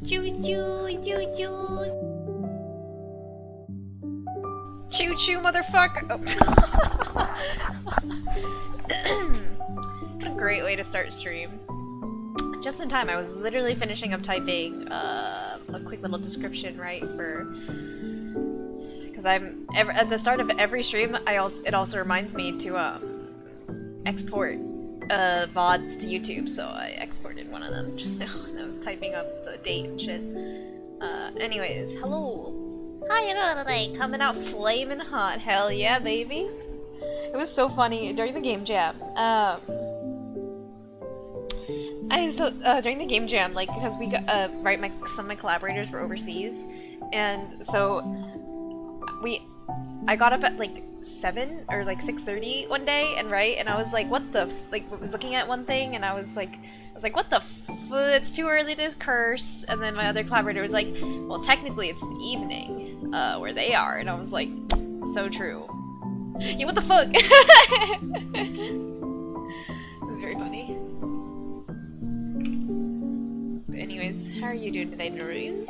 Choo choo choo choo. Choo choo, motherfucker. Oh. What a great way to start stream. Just in time, I was literally finishing up typing a quick little description, right, for... Because at the start of every stream, it also reminds me to export VODs to YouTube, so I exported one of them just now, and I was typing up the date and shit. Anyways, hello! How you doing today? Coming out flaming hot, hell yeah, baby! It was so funny during the game jam. During the game jam, like, because we got, some of my collaborators were overseas, and so I got up at like 7 or like 6:30 one day, and I was like, what the I was looking at one thing, and I was like, what the it's too early to curse, and then my other collaborator was like, well, technically it's the evening, where they are, and I was like, so true. Yeah, what the fuck? It was very funny. But anyways, how are you doing today, Naru?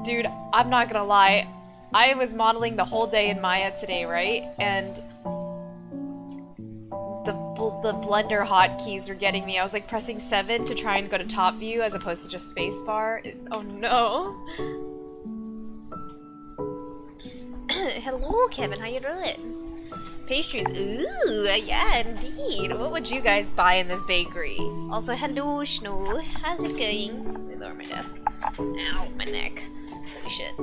Dude, I'm not gonna lie. I was modeling the whole day in Maya today, right? And the Blender hotkeys were getting me. I was like pressing 7 to try and go to top view as opposed to just spacebar. Oh no. Hello, Kevin. How you doing? Pastries. Ooh, yeah, indeed. What would you guys buy in this bakery? Also, hello, Snow. How's it going? Let me lower my desk. Ow, my neck. Holy shit.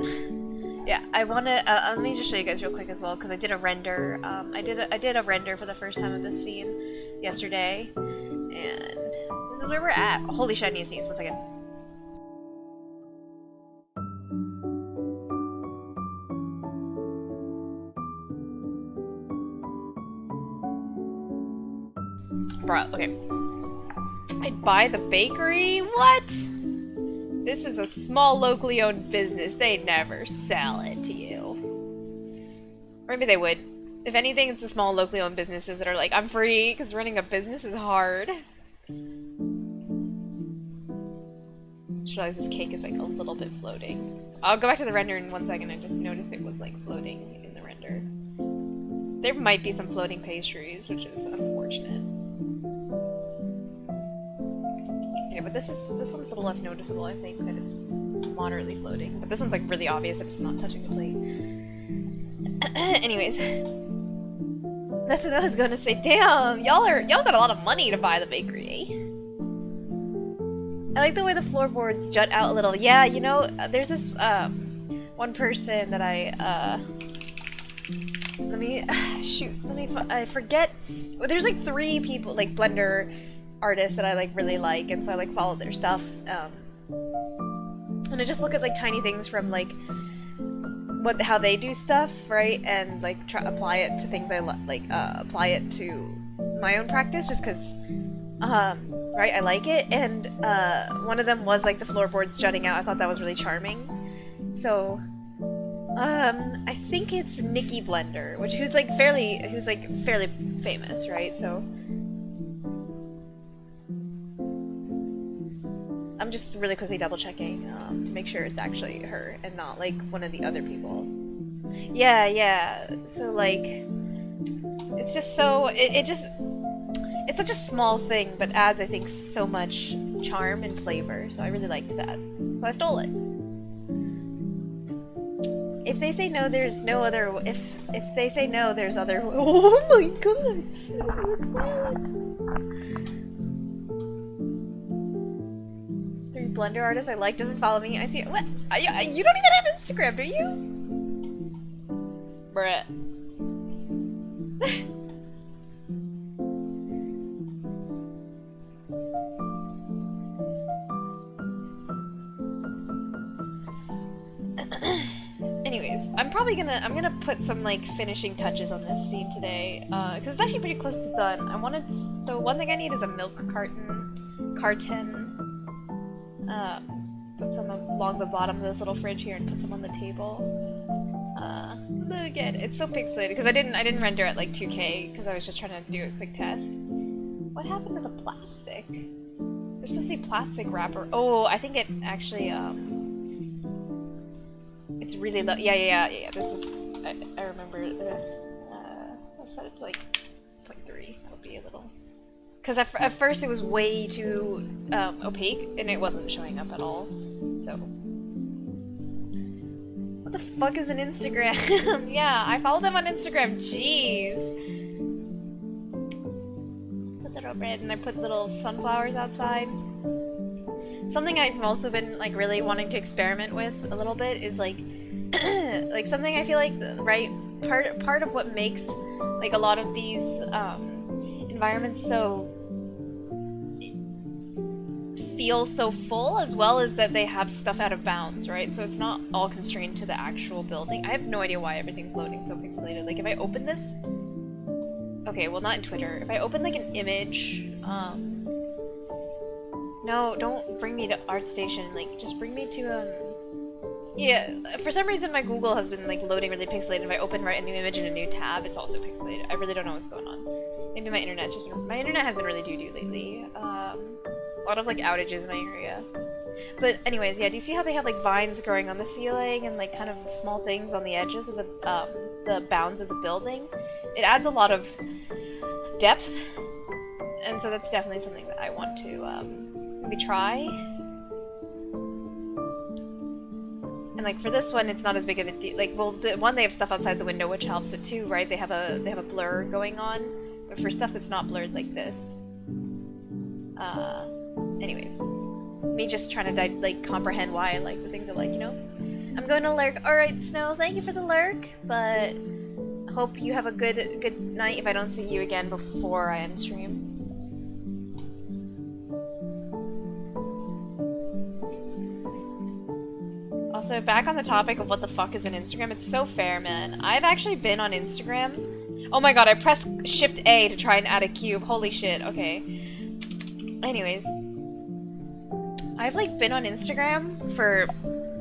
Yeah, I wanna. Let me just show you guys real quick as well, because I did a render. I did a render for the first time of this scene yesterday, and this is where we're at. Oh, holy shit! I need to sneeze. 1 second. Bruh, okay. I'd buy the bakery? What? This is a small, locally owned business. They'd never sell it to you. Or maybe they would. If anything, it's the small, locally owned businesses that are like, I'm free, because running a business is hard. Just realized this cake is like a little bit floating. I'll go back to the render in 1 second. I just noticed it was like floating in the render. There might be some floating pastries, which is unfortunate. Yeah, but this one's a little less noticeable, I think, that it's moderately floating. But this one's like really obvious that it's not touching the plate. Anyways. That's what I was gonna say. Damn, y'all got a lot of money to buy the bakery, eh? I like the way the floorboards jut out a little. Yeah, you know, there's this one person that I I forget. There's like 3 people, like Blender artists that I like really like, and so I like follow their stuff. And I just look at like tiny things from like how they do stuff, right? And like apply it to things I apply it to my own practice, just because right, I like it. And one of them was like the floorboards jutting out. I thought that was really charming. So I think it's Nikki Blender, who's fairly famous, right? So I'm just really quickly double checking to make sure it's actually her and not like one of the other people. Yeah. So like, it's just so it's such a small thing, but adds, I think, so much charm and flavor. So I really liked that. So I stole it. If they say no, there's no other. If they say no, there's other. Oh my god! It's wild. 3 Blender artists I like doesn't follow me. I see. What? You don't even have Instagram, do you? Bruh. Anyways, I'm gonna put some like finishing touches on this scene today, because it's actually pretty close to done. So one thing I need is a milk carton, put some along the bottom of this little fridge here and put some on the table. Look at it, it's so pixelated, because I didn't render at like 2K, because I was just trying to do a quick test. What happened to the plastic? There's supposed to be plastic wrapper. Oh, I think it actually, it's really low. Yeah. This is. I remember this. Let's set it to like 0.3. That'll be a little. Because at first it was way too opaque and it wasn't showing up at all. So. What the fuck is an Instagram? Yeah, I follow them on Instagram. Jeez. Put little bread and I put little sunflowers outside. Something I've also been like really wanting to experiment with a little bit is like like something I feel like right part of what makes like a lot of these environments so feel so full, as well as that they have stuff out of bounds, right? So it's not all constrained to the actual building. I have no idea why everything's loading so pixelated. Like if I open this, okay, well not in Twitter. If I open like an image, no, don't bring me to ArtStation. Like, just bring me to, yeah, for some reason my Google has been, like, loading really pixelated. If I open a new image in a new tab, it's also pixelated. I really don't know what's going on. Maybe my internet has been really doo-doo lately. A lot of, like, outages in my area. But anyways, yeah, do you see how they have, like, vines growing on the ceiling and, like, kind of small things on the edges of the bounds of the building? It adds a lot of depth, and so that's definitely something that I want to, maybe try. And like for this one, it's not as big of a deal. Like, well, the one they have stuff outside the window, which helps, but two, right? They have a blur going on. But for stuff that's not blurred like this, anyways, me just trying to like comprehend why I like the things I like, you know. I'm going to lurk. All right, Snow, thank you for the lurk, but hope you have a good night. If I don't see you again before I end stream. Also, back on the topic of what the fuck is an Instagram, it's so fair, man. I've actually been on Instagram. Oh my god, I pressed Shift A to try and add a cube. Holy shit, okay. Anyways. I've, like, been on Instagram for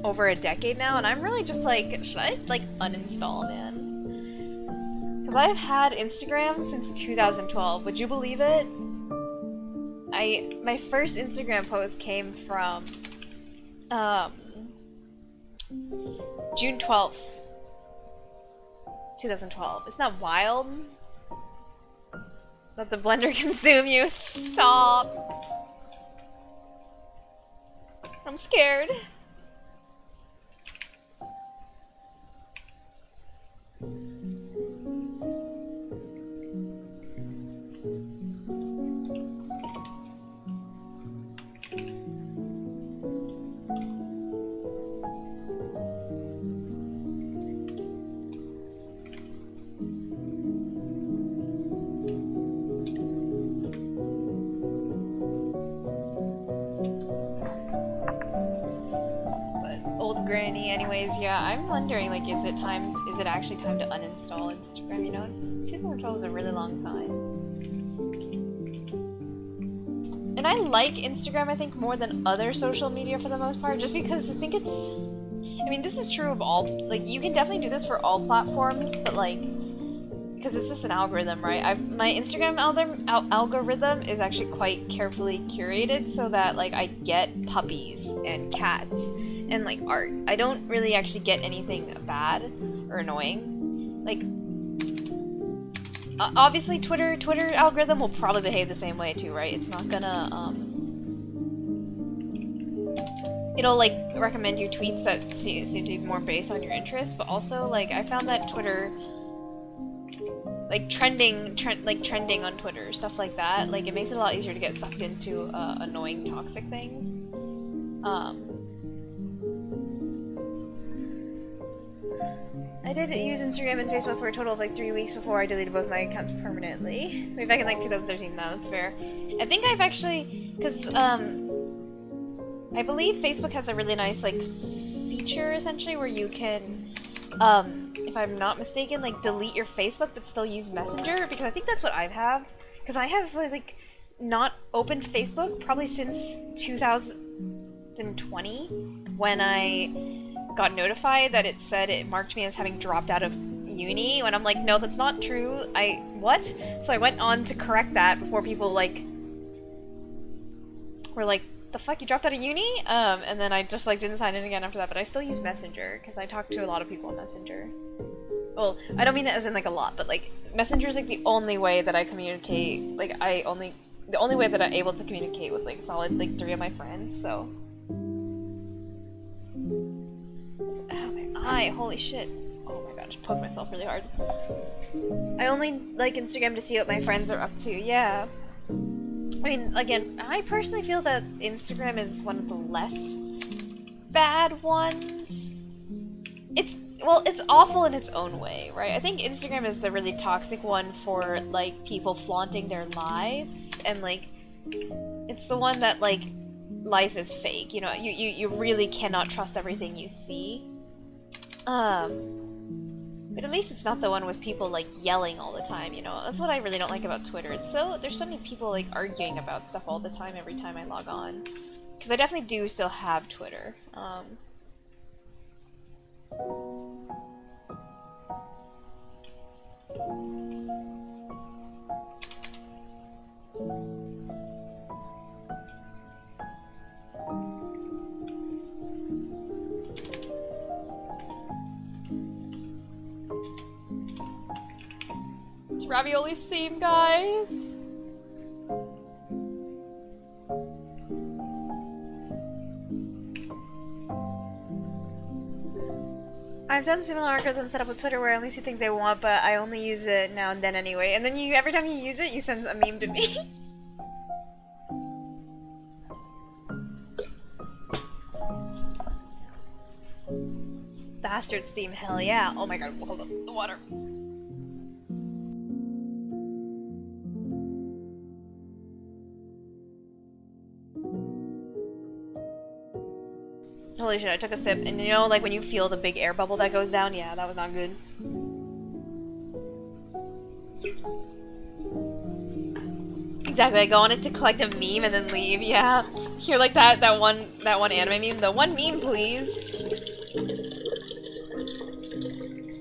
over a decade now, and I'm really just like, should I, like, uninstall, man? Because I've had Instagram since 2012. Would you believe it? My first Instagram post came from, June 12th, 2012. Isn't that wild? Let the blender consume you. Stop. I'm scared. Granny, anyways, yeah, I'm wondering, like, is it actually time to uninstall Instagram, you know? 2012 is a really long time. And I like Instagram, I think, more than other social media for the most part, just because I think it's... I mean, this is true of all... Like, you can definitely do this for all platforms, but, like... Because it's just an algorithm, right? My Instagram algorithm is actually quite carefully curated so that, like, I get puppies and cats and, like, art. I don't really actually get anything bad or annoying. Like, obviously Twitter algorithm will probably behave the same way too, right? It's not gonna, it'll like recommend you tweets that seem to be more based on your interests, but also like I found that Twitter, like trending on Twitter, stuff like that, like it makes it a lot easier to get sucked into annoying toxic things. I did use Instagram and Facebook for a total of like 3 weeks before I deleted both my accounts permanently. Maybe back in like 2013, now that's fair. I think I've actually, because I believe Facebook has a really nice like feature essentially where you can, if I'm not mistaken, like delete your Facebook but still use Messenger, because I think that's what I have. Because I have like not opened Facebook probably since 2020 when I got notified that it said it marked me as having dropped out of uni, when I'm like, no, that's not true. What? So I went on to correct that before people like were like, the fuck, you dropped out of uni? And then I just like didn't sign in again after that, but I still use Messenger because I talk to a lot of people on Messenger. Well, I don't mean it as in like a lot, but like Messenger is like the only way that I communicate, like the only way that I'm able to communicate with like solid like 3 of my friends, so. Ow, my eye, holy shit. Oh my god, I just poked myself really hard. I only like Instagram to see what my friends are up to, yeah. I mean, again, I personally feel that Instagram is one of the less bad ones. It's awful in its own way, right? I think Instagram is the really toxic one for, like, people flaunting their lives, and, like, it's the one that, like, life is fake, you know? You really cannot trust everything you see. But at least it's not the one with people, like, yelling all the time, you know? That's what I really don't like about Twitter. There's so many people, like, arguing about stuff all the time every time I log on. Because I definitely do still have Twitter. It's Ravioli's theme, guys! I've done similar algorithms set up with Twitter where I only see things I want, but I only use it now and then anyway. And then every time you use it, you send a meme to me. Bastards theme, hell yeah. Oh my god, hold on, the water. Holy shit, I took a sip, and you know, like when you feel the big air bubble that goes down? Yeah, that was not good. Exactly, I go on it to collect a meme and then leave, yeah. You're like that one anime meme, the one meme please.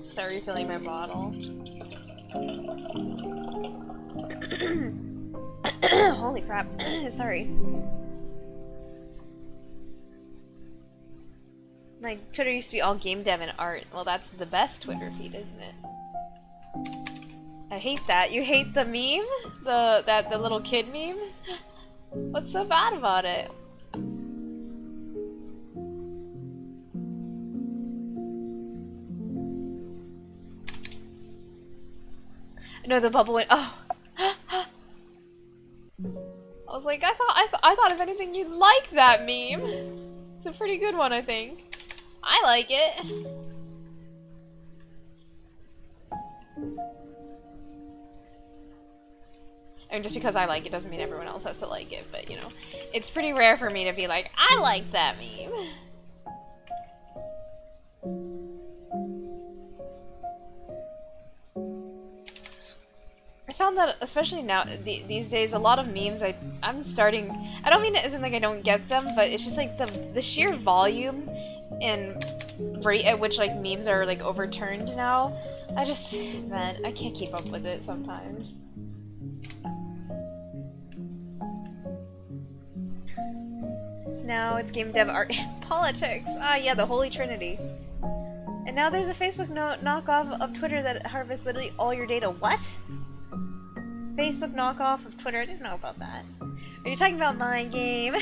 Start refilling my bottle. Holy crap, sorry. My Twitter used to be all game dev and art. Well, that's the best Twitter feed, isn't it? I hate that. You hate the meme? The little kid meme? What's so bad about it? No, the bubble went. Oh. I was like, I thought if anything you'd like that meme. It's a pretty good one, I think. I like it. I mean, just because I like it doesn't mean everyone else has to like it, but you know, it's pretty rare for me to be like, I like that meme. I found that, especially now, these days, a lot of memes, I'm starting, I don't mean it as in like I don't get them, but it's just like the sheer volume and rate at which like memes are like overturned now, man, I can't keep up with it sometimes. It's game dev, art, and politics. Ah, yeah, the Holy Trinity. And now there's a Facebook knockoff of Twitter that harvests literally all your data. What? Facebook knockoff of Twitter? I didn't know about that. Are you talking about my game?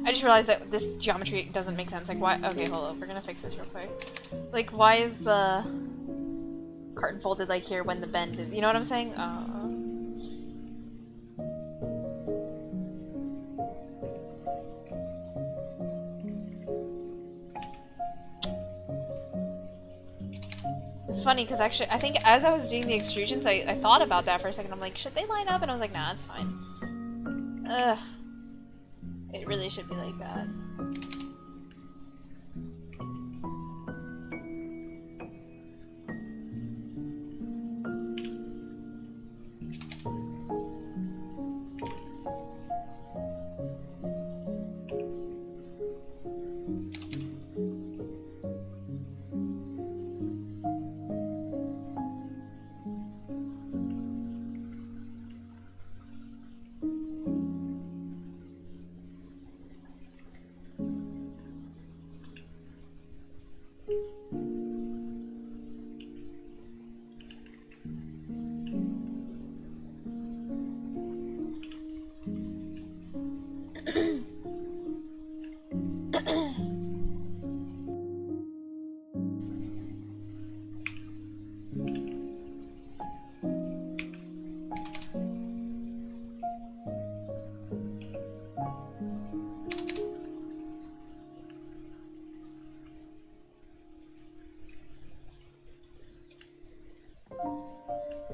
I just realized that this geometry doesn't make sense. Like, why? Okay, hold on. We're gonna fix this real quick. Like, why is the carton folded like here when the bend is? You know what I'm saying? It's funny because actually, I think as I was doing the extrusions, I thought about that for a second. I'm like, should they line up? And I was like, nah, it's fine. Ugh. It really should be like that.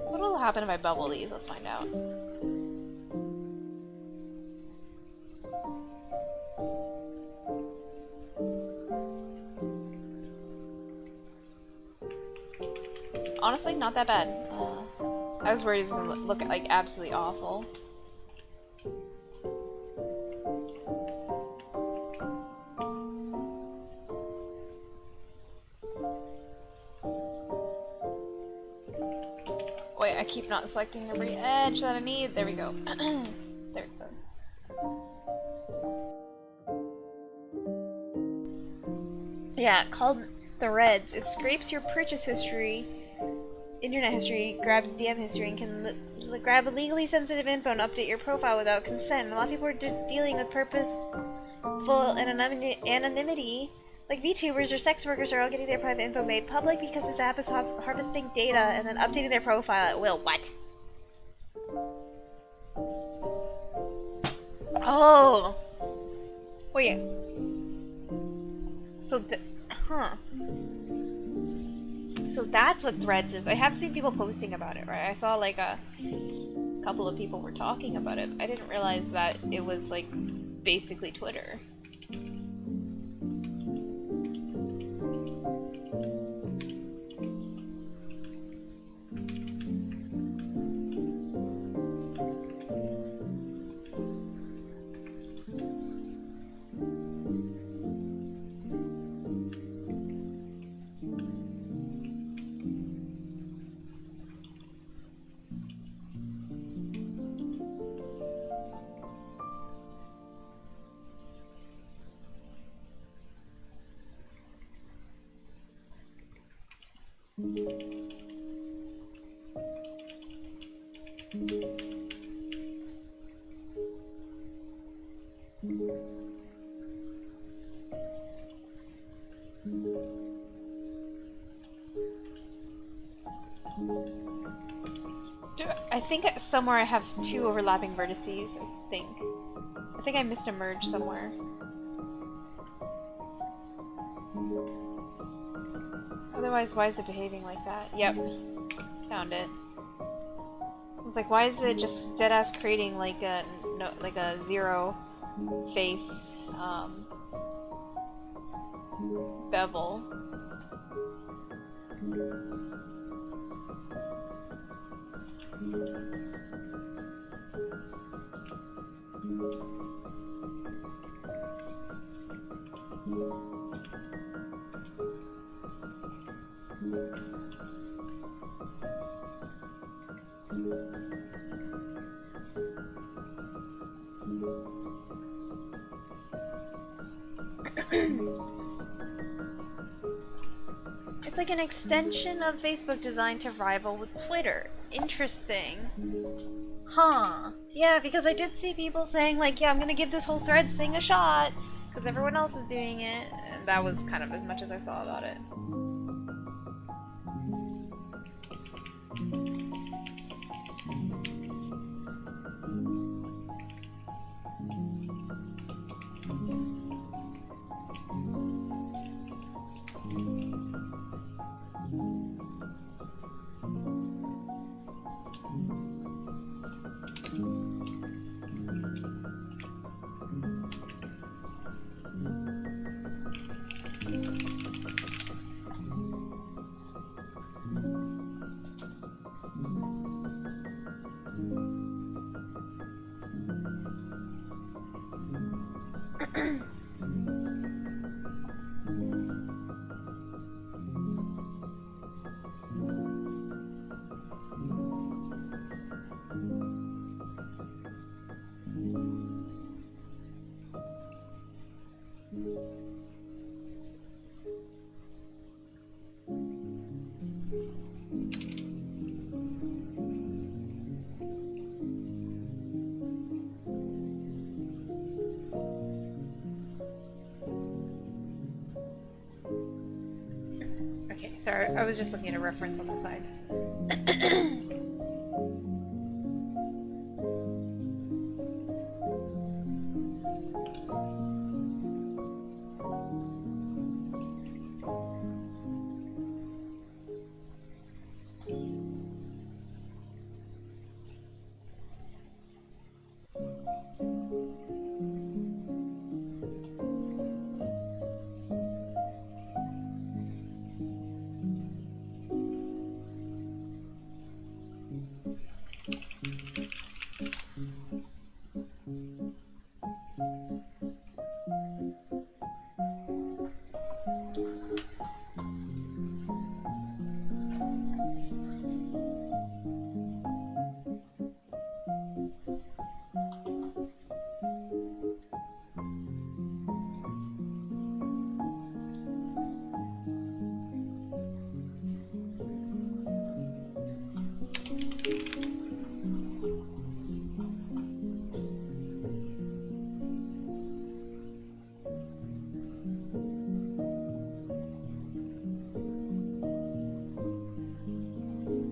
What will happen if I bubble these? Let's find out. Honestly, not that bad. I was worried it was gonna look like absolutely awful. Wait, I keep not selecting every edge that I need. There we go. There we go. Yeah, called Threads. It scrapes your purchase history, internet history, grabs DM history, and can grab legally sensitive info and update your profile without consent. A lot of people are dealing with purposeful anonymity. Like VTubers or sex workers are all getting their private info made public because this app is harvesting data and then updating their profile at will. What? Oh! Wait. So So that's what Threads is. I have seen people posting about it, right? I saw like a couple of people were talking about it. I didn't realize that it was like basically Twitter. I think somewhere I have two overlapping vertices, I think. I think I missed a merge somewhere. Otherwise, why is it behaving like that? Yep. Found it. I was like, why is it just deadass creating like a like a zero face bevel? It's like an extension of Facebook designed to rival with Twitter. Interesting. Huh. Yeah, because I did see people saying like, yeah, I'm gonna give this whole Threads thing a shot because everyone else is doing it. And that was kind of as much as I saw about it. Sorry, I was just looking at a reference on the side.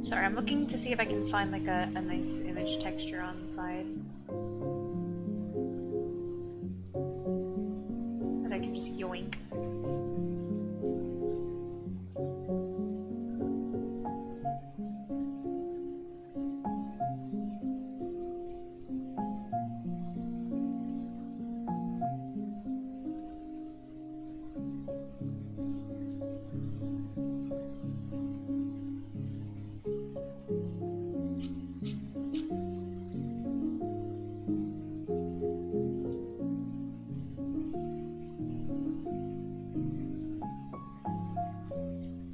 Sorry, I'm looking to see if I can find like a nice image texture on the side. That I can just yoink.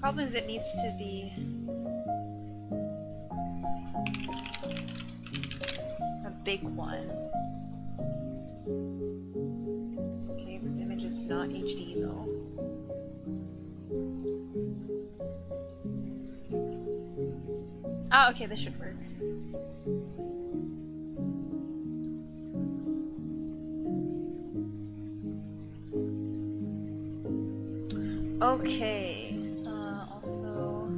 Problem is, it needs to be a big one. Okay, this image is not HD though. Oh, okay, this should work. Okay. Also,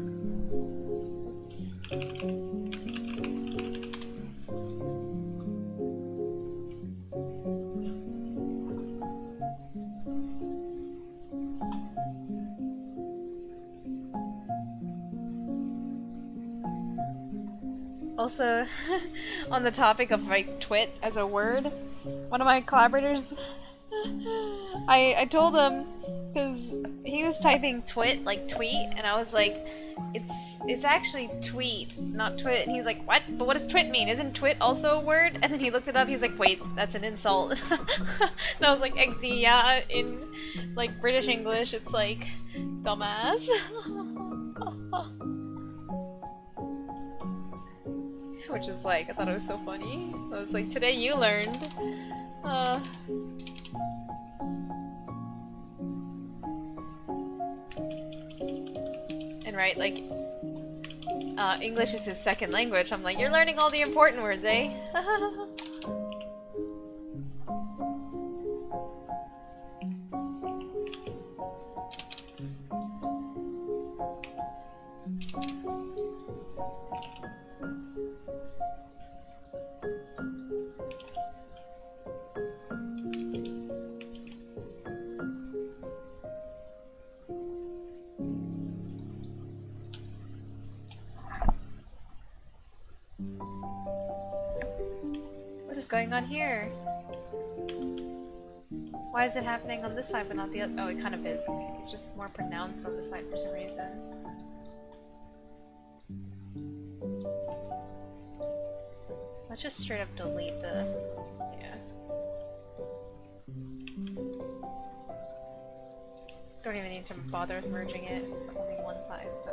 let's see. Also, on the topic of like twit as a word, one of my collaborators, I told him, because he was typing twit, like tweet, and I was like, it's actually tweet, not twit. And he's like, what? But what does twit mean? Isn't twit also a word? And then he looked it up, he's like, wait, that's an insult. And I was like, yeah, in like British English, it's like, dumbass. Which is like, I thought it was so funny. I was like, today you learned. right? Like, English is his second language. I'm like, you're learning all the important words, eh? What is going on here? Why is it happening on this side but not the other? Oh, it kind of is. Okay. It's just more pronounced on this side for some reason. Let's just straight up delete the... yeah. Don't even need to bother with merging it. It's only one side, so...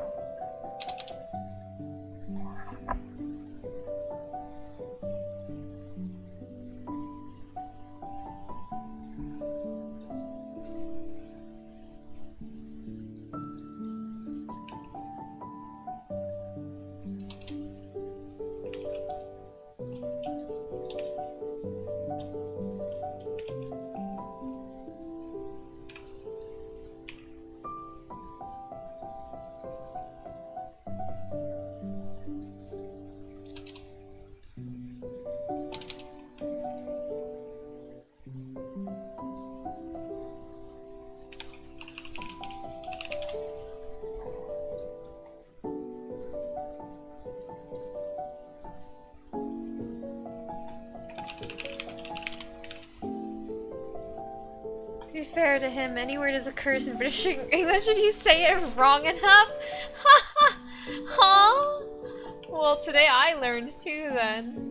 Fair to him, any word is a curse in British English if you say it wrong enough. Huh? Well, today I learned too then.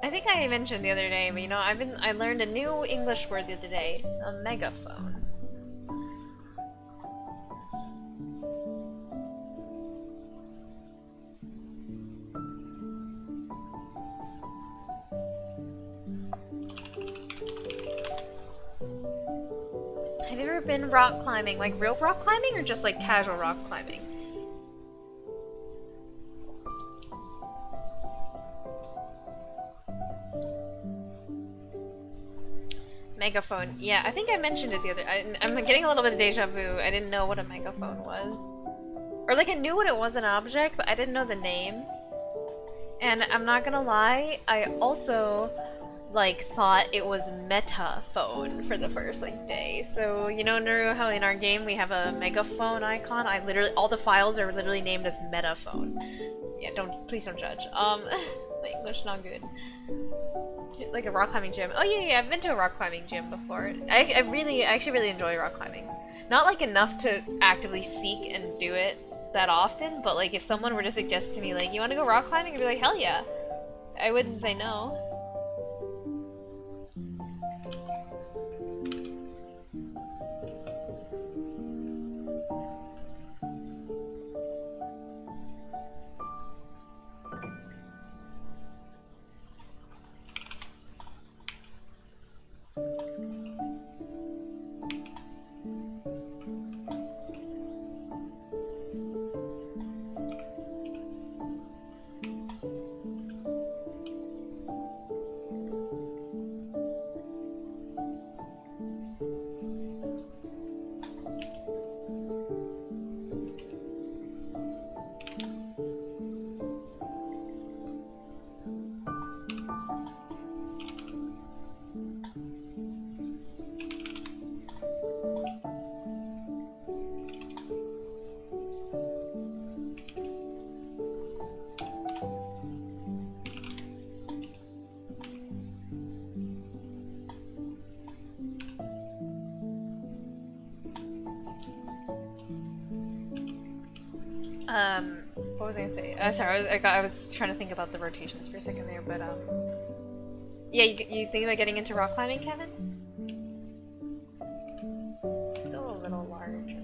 I think I mentioned the other day, but you know, I learned a new English word the other day. A megaphone. Have you ever been rock climbing? Like real rock climbing or just like casual rock climbing? Megaphone. Yeah, I think I mentioned it the other... I'm getting a little bit of deja vu. I didn't know what a megaphone was. Or like I knew what it was, an object, but I didn't know the name. And I'm not gonna lie, I also like thought it was metaphone for the first like day. So you know, Nuru, how in our game we have a megaphone icon? I literally... all the files are literally named as metaphone. Yeah, please don't judge. My English not good. Like a rock climbing gym. Oh yeah, I've been to a rock climbing gym before. I actually really enjoy rock climbing. Not like enough to actively seek and do it that often, but like if someone were to suggest to me like, you want to go rock climbing? I'd be like, hell yeah. I wouldn't say no. What was I gonna say? Sorry, I was trying to think about the rotations for a second there, but Yeah, you think about getting into rock climbing, Kevin? Still a little large.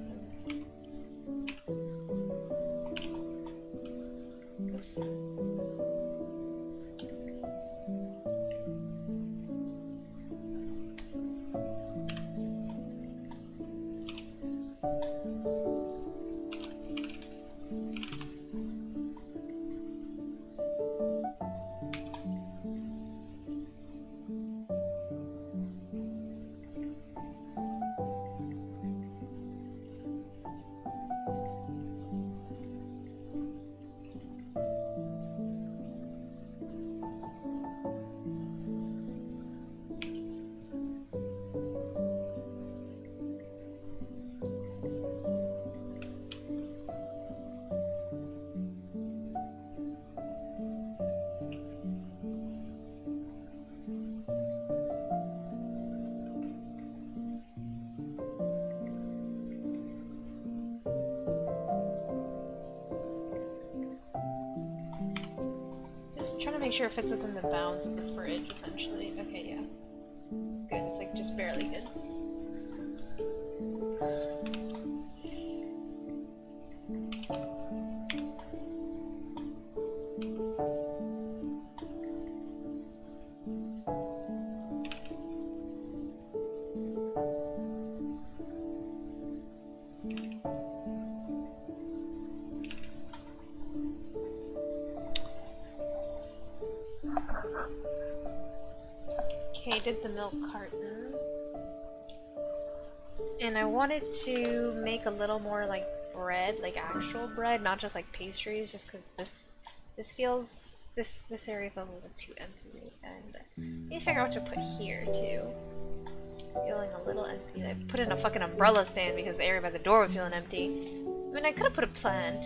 Oops. Trying to make sure it fits within the bounds of the fridge, essentially. Okay, yeah. It's good. It's like just barely good. Okay, did the milk carton. And I wanted to make a little more like bread, like actual bread, not just like pastries, just because this area feels a little too empty. And I need to figure out what to put here too. Feeling a little empty. I put in a fucking umbrella stand because the area by the door was feeling empty. I mean, I could have put a plant.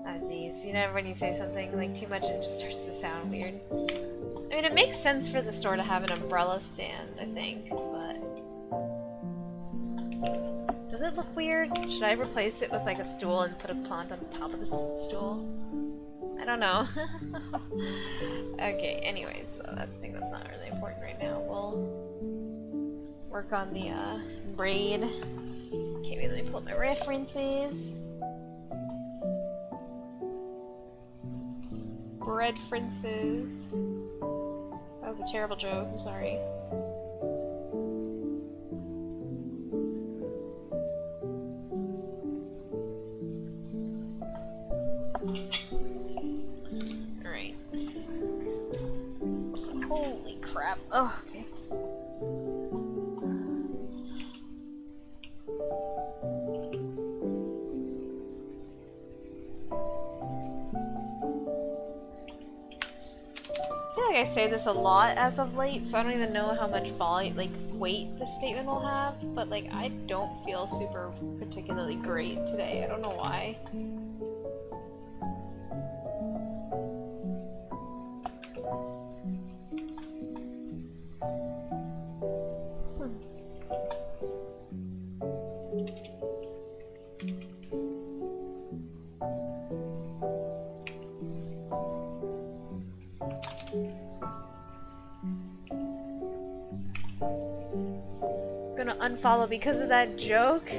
Aziz, you know when you say something like too much it just starts to sound weird. I mean, it makes sense for the store to have an umbrella stand, I think, but... Does it look weird? Should I replace it with like a stool and put a plant on top of the stool? I don't know. Okay, anyways, so I think that's not really important right now. We'll work on the braid. Okay, wait, let me pull up my references. Breadfrances. That was a terrible joke, I'm sorry. Alright. So, holy crap. Oh, okay. I say this a lot as of late, so I don't even know how much volume, like, weight this statement will have, but, like, I don't feel super particularly great today. I don't know why. Unfollow because of that joke?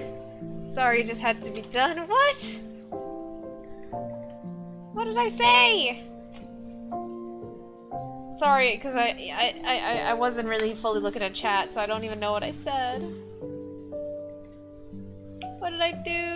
Sorry, it just had to be done. What? What did I say? Sorry, because I wasn't really fully looking at chat, so I don't even know what I said. What did I do?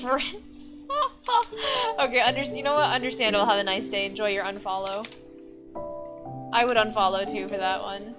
Friends. Okay, you know what? Understandable. Have a nice day. Enjoy your unfollow. I would unfollow too for that one.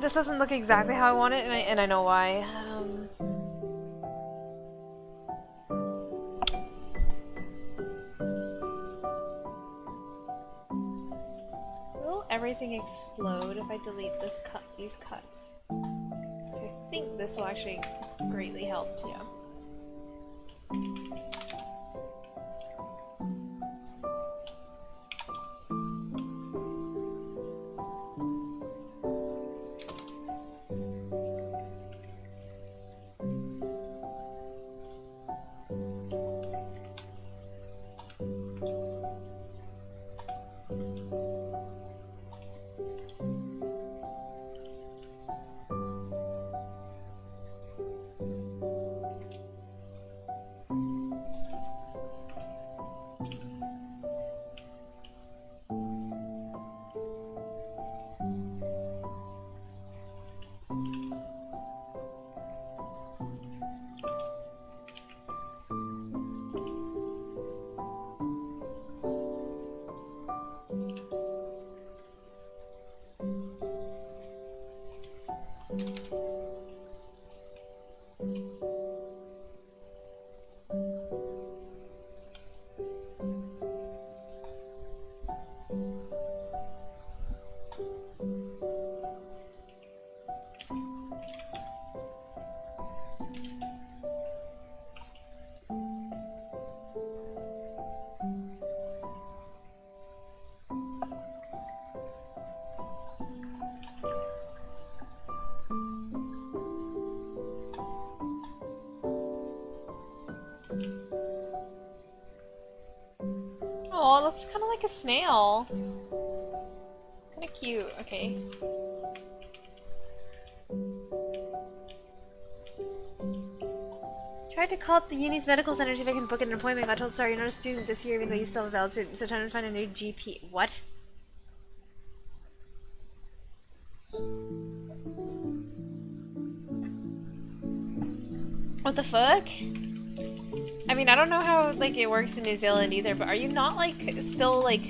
this doesn't look exactly how I want it, and I know why. Will everything explode if I delete these cuts? So I think this will actually greatly help, yeah. Oh, it looks kind of like a snail. Kind of cute. Okay. Tried to call up the uni's medical center to see if I can book an appointment. Got told, sorry, you're not a student this year, even though you still have a valid student. So trying to find a new GP. What? What the fuck? I mean, I don't know how, like, it works in New Zealand either, but are you not, like, still, like,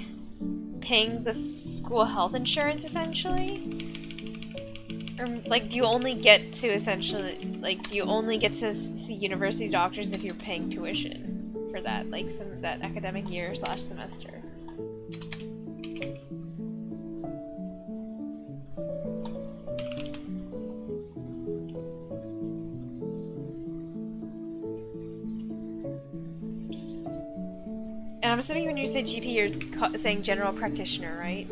paying the school health insurance, essentially? Or, like, do you only get to, essentially, like, do you only get to see university doctors if you're paying tuition for that, like, that academic year / semester? And I'm assuming when you say GP, you're saying general practitioner, right?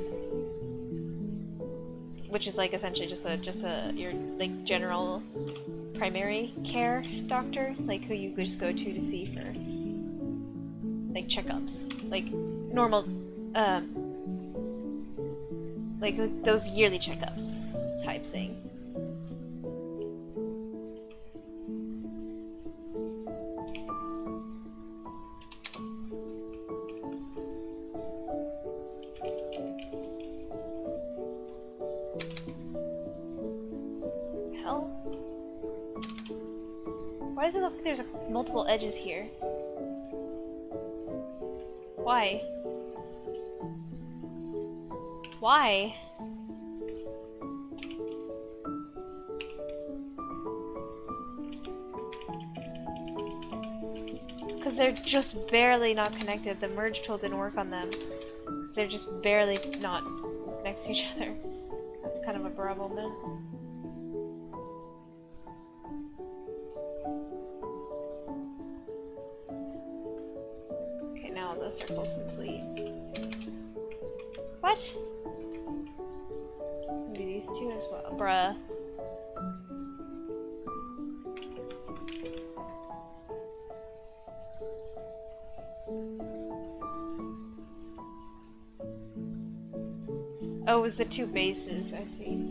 Which is like essentially just a your like general primary care doctor, like who you could just go to see for like checkups, like normal, like those yearly checkups type thing. Why does it look like there's multiple edges here? Why? Why? Because they're just barely not connected. The merge tool didn't work on them. They're just barely not next to each other. That's kind of a problem. The circle's complete. What? Maybe these two as well. Bruh. Oh, it was the two bases, I see.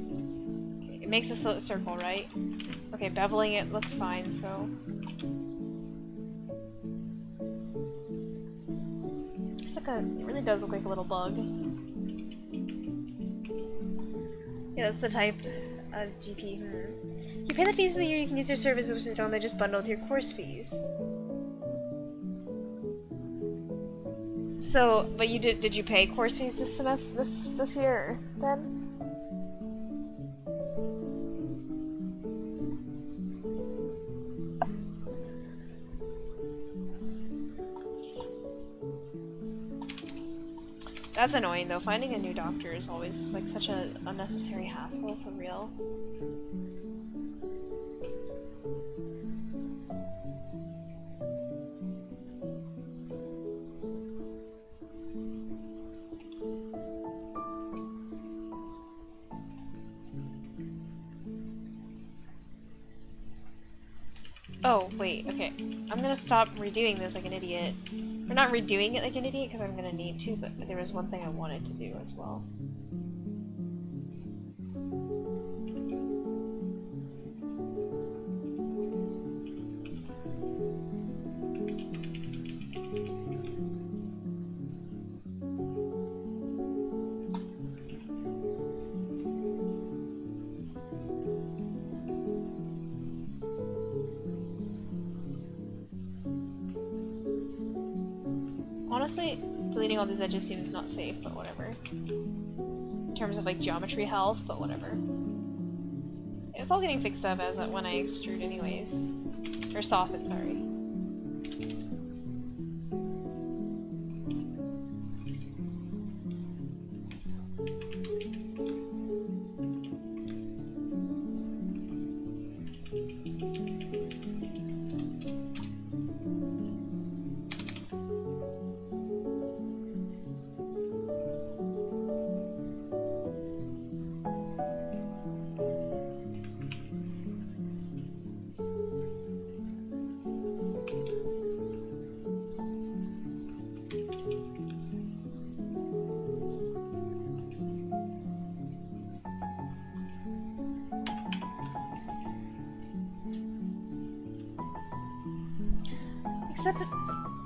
Okay, it makes a circle, right? Okay, beveling it looks fine, so... it really does look like a little bug. Yeah, that's the type of GP. You pay the fees for the year, you can use their services, which they don't, they just bundle with your course fees. So, but you did you pay course fees this semester, this year, then? That's annoying though. Finding a new doctor is always like such a unnecessary hassle, for real. Oh, wait, okay. I'm gonna stop redoing this like an idiot. Or not redoing it like an idiot because I'm gonna need to, but there was one thing I wanted to do as well. Honestly, deleting all these edges seems not safe, but whatever. In terms of like geometry health, but whatever. It's all getting fixed up as when I extrude anyways. Or soften, sorry. Except,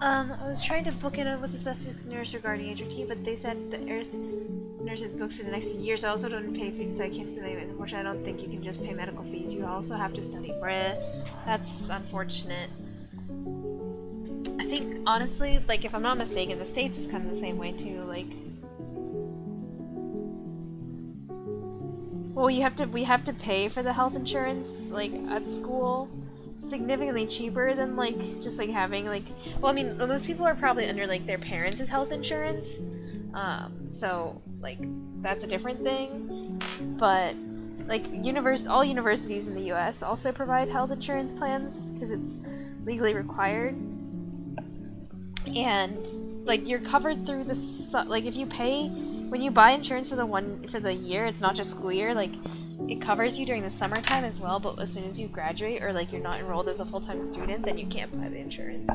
I was trying to book in with the specialist nurse regarding HRT, but they said the nurse is booked for the next year, so I also don't pay fees, so I can't stay. Unfortunately, I don't think you can just pay medical fees. You also have to study. Bruh. That's unfortunate. I think, honestly, like, if I'm not mistaken, the States is kind of the same way, too, like... Well, we have to pay for the health insurance, like, at school. Significantly cheaper than like just like having like, well, I mean, most people are probably under like their parents' health insurance, so like that's a different thing. But like all universities in the US also provide health insurance plans because it's legally required, and like you're covered through the like if you pay when you buy insurance for the year, it's not just school year, like it covers you during the summertime as well, but as soon as you graduate or like you're not enrolled as a full-time student, then you can't buy the insurance.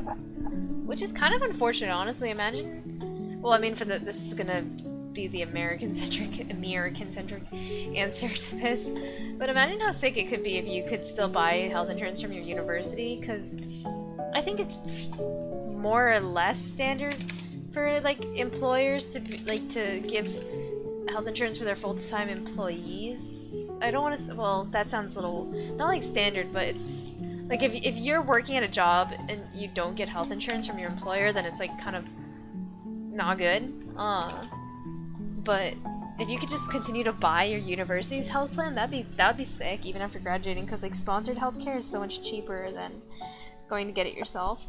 Which is kind of unfortunate, honestly. Imagine, well, I mean, this is gonna be the American-centric answer to this, but imagine how sick it could be if you could still buy health insurance from your university, because I think it's more or less standard for like employers to to give health insurance for their full-time employees. I don't want to. Well, that sounds a little not like standard, but it's like if you're working at a job and you don't get health insurance from your employer, then it's like kind of not good. But if you could just continue to buy your university's health plan, that would be sick, even after graduating, because like sponsored healthcare is so much cheaper than going to get it yourself.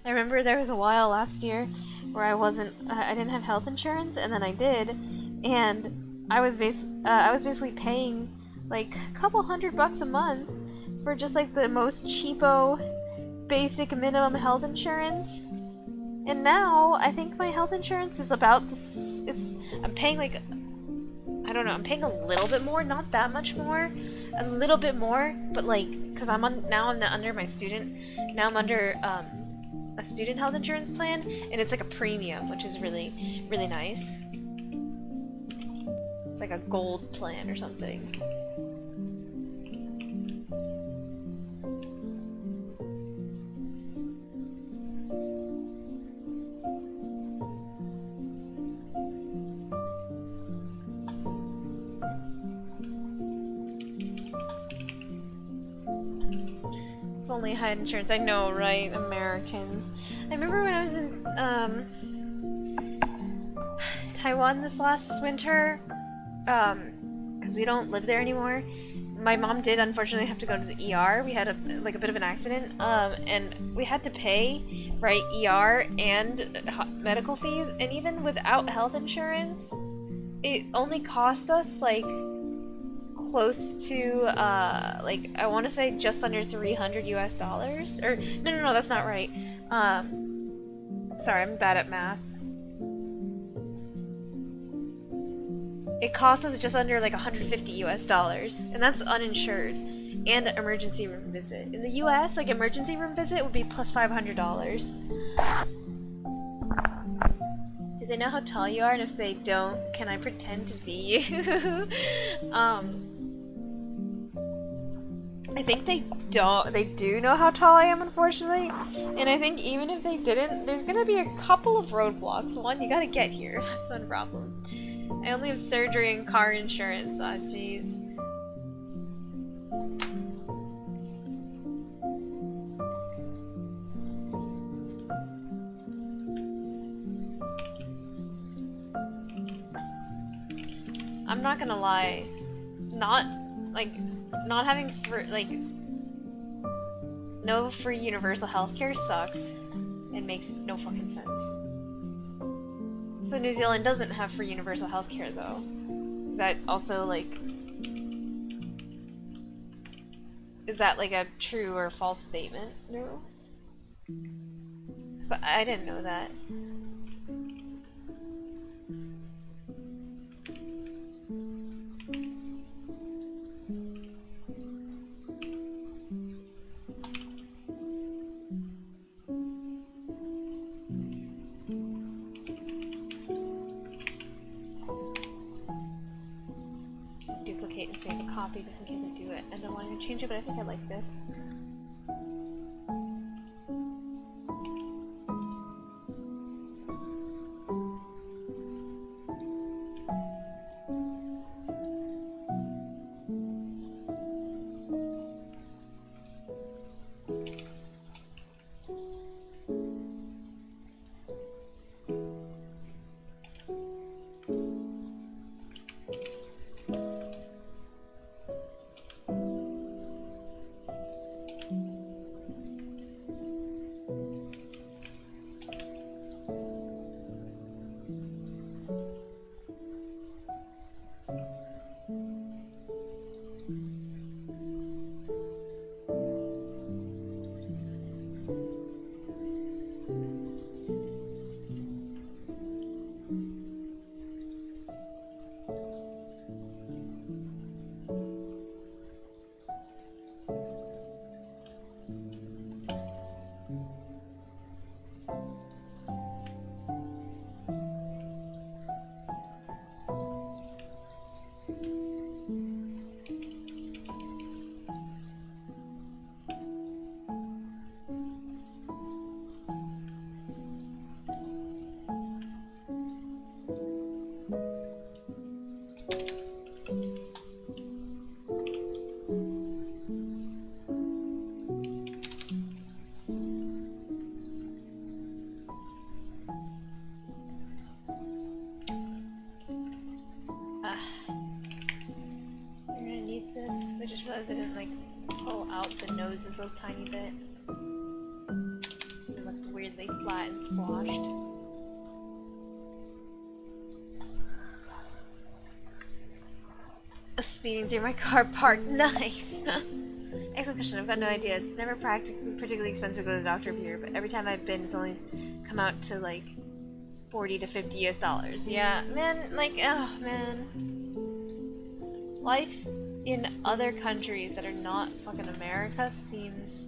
I remember there was a while last year where I didn't have health insurance, and then I did, and I was basically paying like a couple $100 a month for just like the most cheapo, basic minimum health insurance. And now I think my health insurance is about this. I'm paying like, I don't know, I'm paying a little bit more, not that much more, a little bit more, but like, cause I'm under my student, now I'm under a student health insurance plan, and it's like a premium, which is really, really nice. It's like a gold plan or something. Only had insurance. I know, right? Americans. I remember when I was in Taiwan this last winter, because we don't live there anymore, my mom did unfortunately have to go to the ER. We had a bit of an accident, and we had to pay, right, ER and medical fees, and even without health insurance, it only cost us like close to like I want to say just under $300 US, or no, that's not right. Sorry, I'm bad at math. It cost us just under like $150 US, and that's uninsured and emergency room visit. In the US, like emergency room visit would be plus $500. Do they know how tall you are? And if they don't, can I pretend to be you? I think they don't. They do know how tall I am, unfortunately. And I think even if they didn't, there's gonna be a couple of roadblocks. One, you gotta get here. That's one problem. I only have surgery and car insurance. Ah, jeez. I'm not gonna lie. Not having no free universal healthcare sucks. It makes no fucking sense. So New Zealand doesn't have free universal healthcare though. Is that also like... Is that like a true or false statement? No? 'Cause I didn't know that. Duplicate and save a copy just in case I do it. I don't want to change it, but I think I like this. I didn't like pull out the noses a tiny bit. So they looked weirdly flat and squashed. Speeding through my car park, nice! Excellent question, I've got no idea. It's never particularly expensive to go to the doctor here, but every time I've been, it's only come out to like $40 to $50 US. Yeah, man, like, oh man. Life in other countries that are not fucking America seems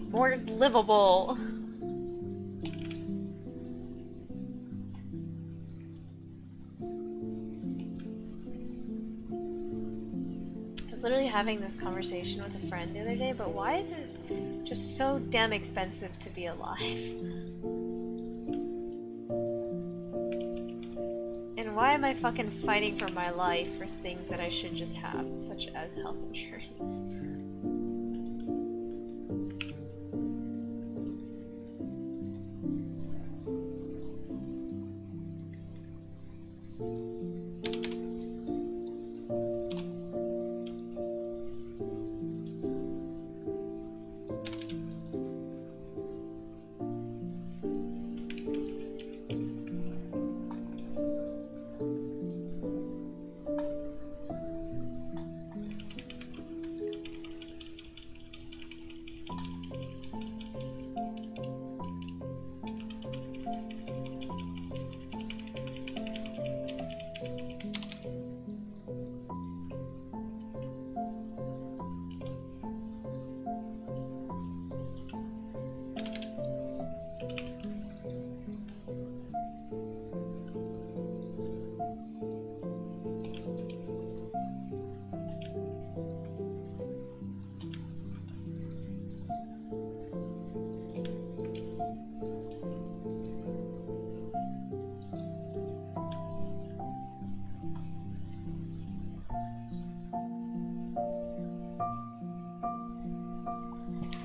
more livable. I was literally having this conversation with a friend the other day, but why is it just so damn expensive to be alive? And why am I fucking fighting for my life for things that I should just have, such as health insurance?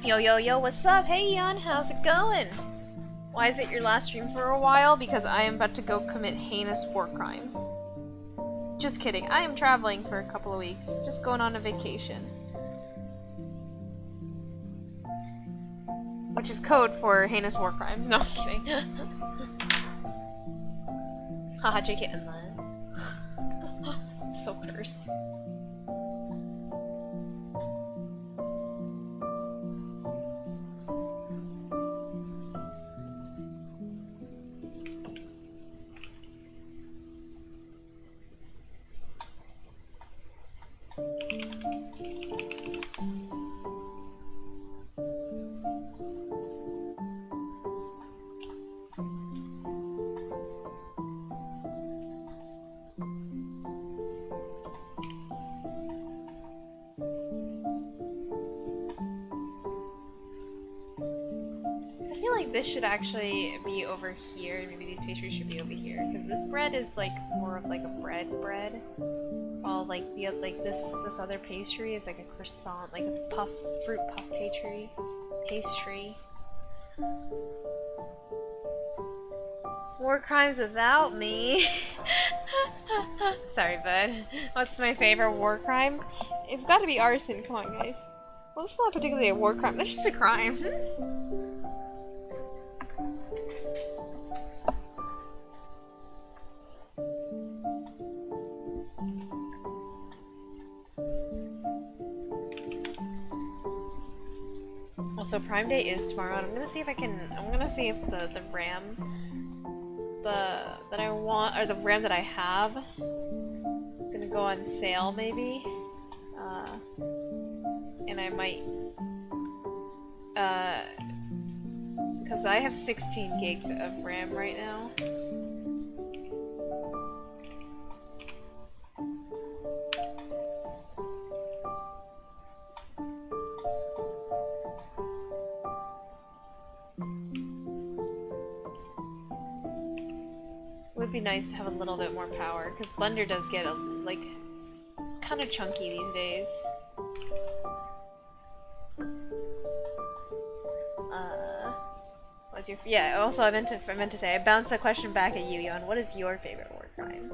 Yo, yo, yo, what's up? Hey, Yon, how's it going? Why is it your last stream for a while? Because I am about to go commit heinous war crimes. Just kidding. I am traveling for a couple of weeks. Just going on a vacation. Which is code for heinous war crimes. No, I'm kidding. Haha, JK Unland. So cursed. This should actually be over here. Maybe these pastries should be over here because this bread is like more of like a bread, while like this other pastry is like a croissant, like a fruit puff pastry. War crimes without me. Sorry, bud. What's my favorite war crime? It's got to be arson. Come on, guys. Well, it's not particularly a war crime. That's just a crime. So Prime Day is tomorrow, and I'm gonna see if the RAM that I want, or the RAM that I have, is gonna go on sale maybe. And I might because I have 16 gigs of RAM right now. Would be nice to have a little bit more power, because Blender does get like kind of chunky these days. What's your also I meant to say I bounced a question back at you, Yon. What is your favorite war crime?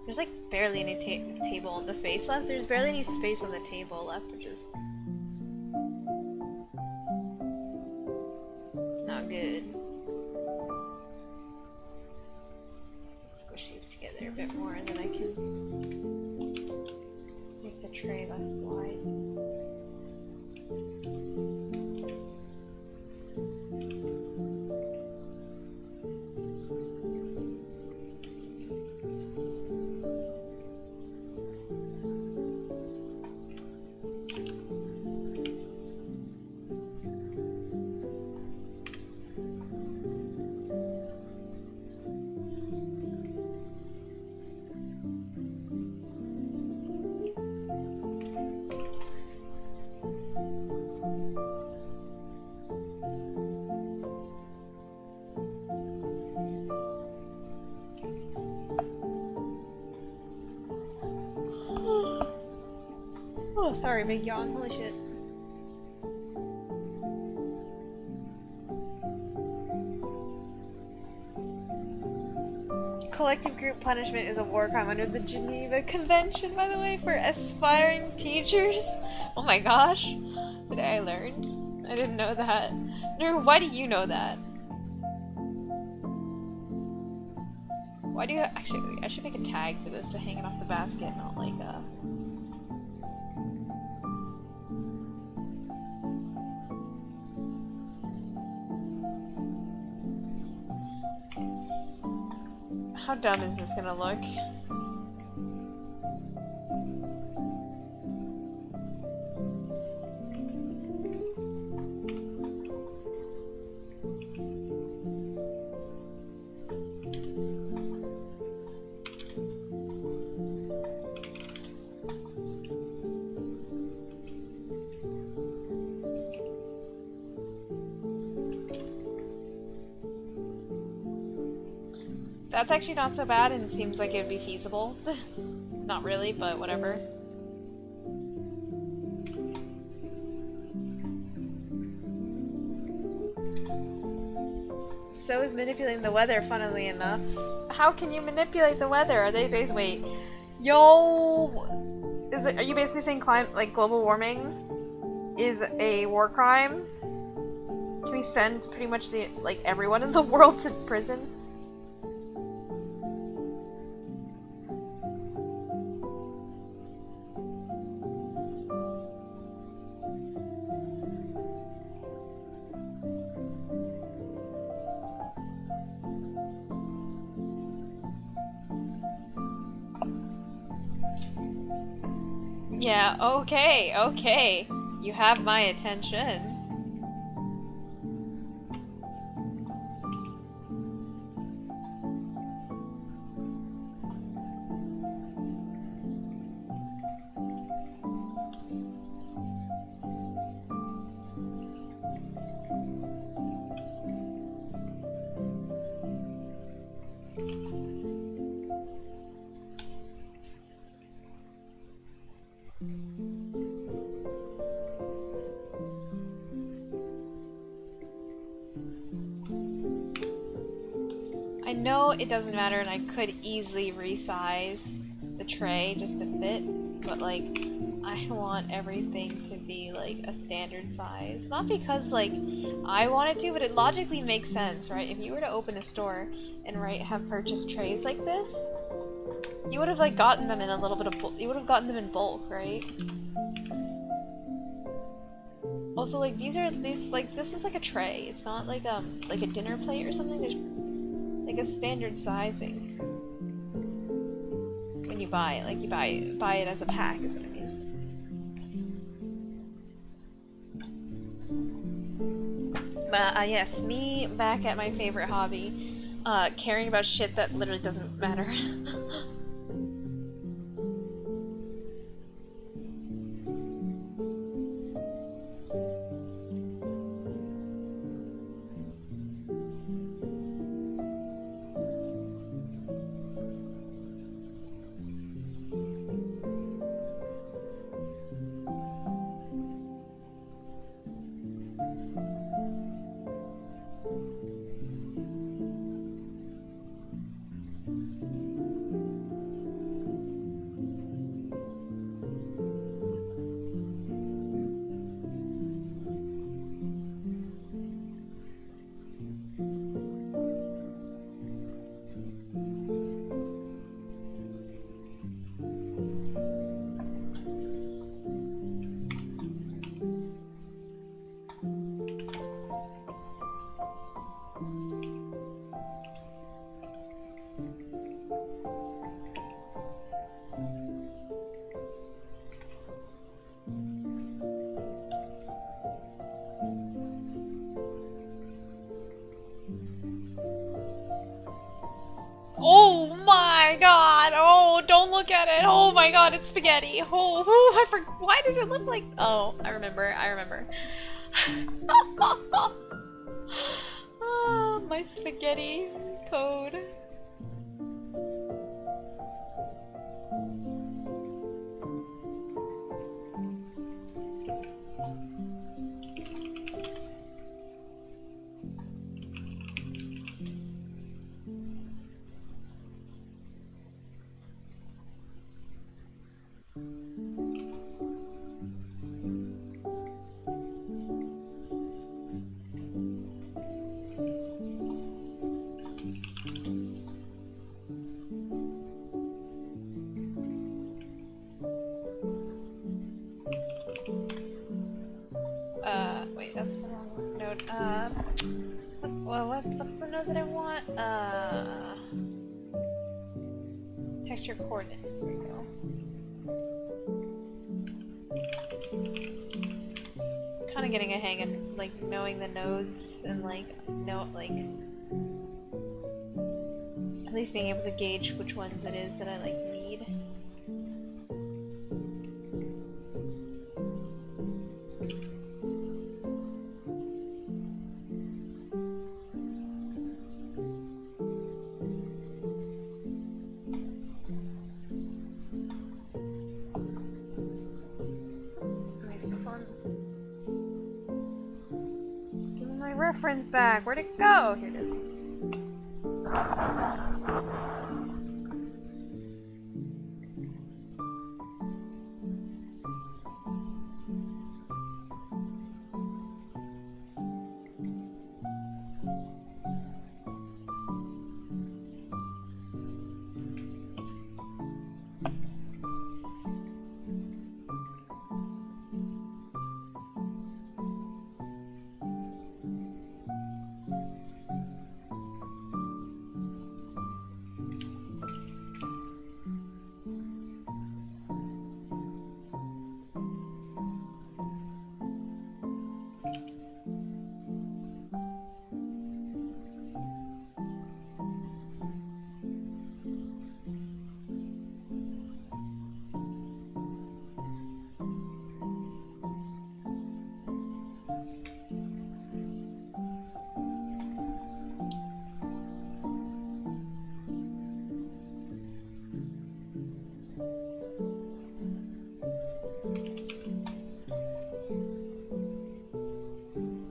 There's like barely any table on the space left. There's barely any space on the table left, which is not good. Squish these together a bit more, and then I can make the tray less wide. Oh, sorry, big yawn. Holy shit. Collective group punishment is a war crime under the Geneva Convention, by the way, for aspiring teachers. Oh my gosh. Today I learned. I didn't know that. Nur, why do you know that? Why do you actually? I should make a tag for this to hang it off the basket, not like How dumb is this gonna look? That's actually not so bad, and it seems like it would be feasible. Not really, but whatever. So is manipulating the weather, funnily enough. How can you manipulate the weather? Are they basically... Wait. Yo! Are you basically saying global warming is a war crime? Can we send pretty much everyone in the world to prison? Yeah, okay, okay. You have my attention. I know it doesn't matter, and I could easily resize the tray just to fit, but like, I want everything to be like a standard size. Not because like I want it to, but it logically makes sense, right? If you were to open a store and have purchased trays like this, you would have like gotten them in a little bit of you would have gotten them in bulk, right? Also, like this is like a tray. It's not like a dinner plate or something. There's like a standard sizing when you buy it. Like you buy it as a pack is what I mean. But yes, me back at my favorite hobby, caring about shit that literally doesn't matter. Oh my god! Oh, don't look at it! Oh my god, it's spaghetti! Oh, I forgot. Why does it look like? Oh, I remember. I remember. Oh, my spaghetti code. Wait, that's the wrong node. What's the node that I want? Texture coordinate. There we go. Kind of getting a hang of like knowing the nodes and like at least being able to gauge which ones it is that I like need. reference back. Where'd it go? Here it is.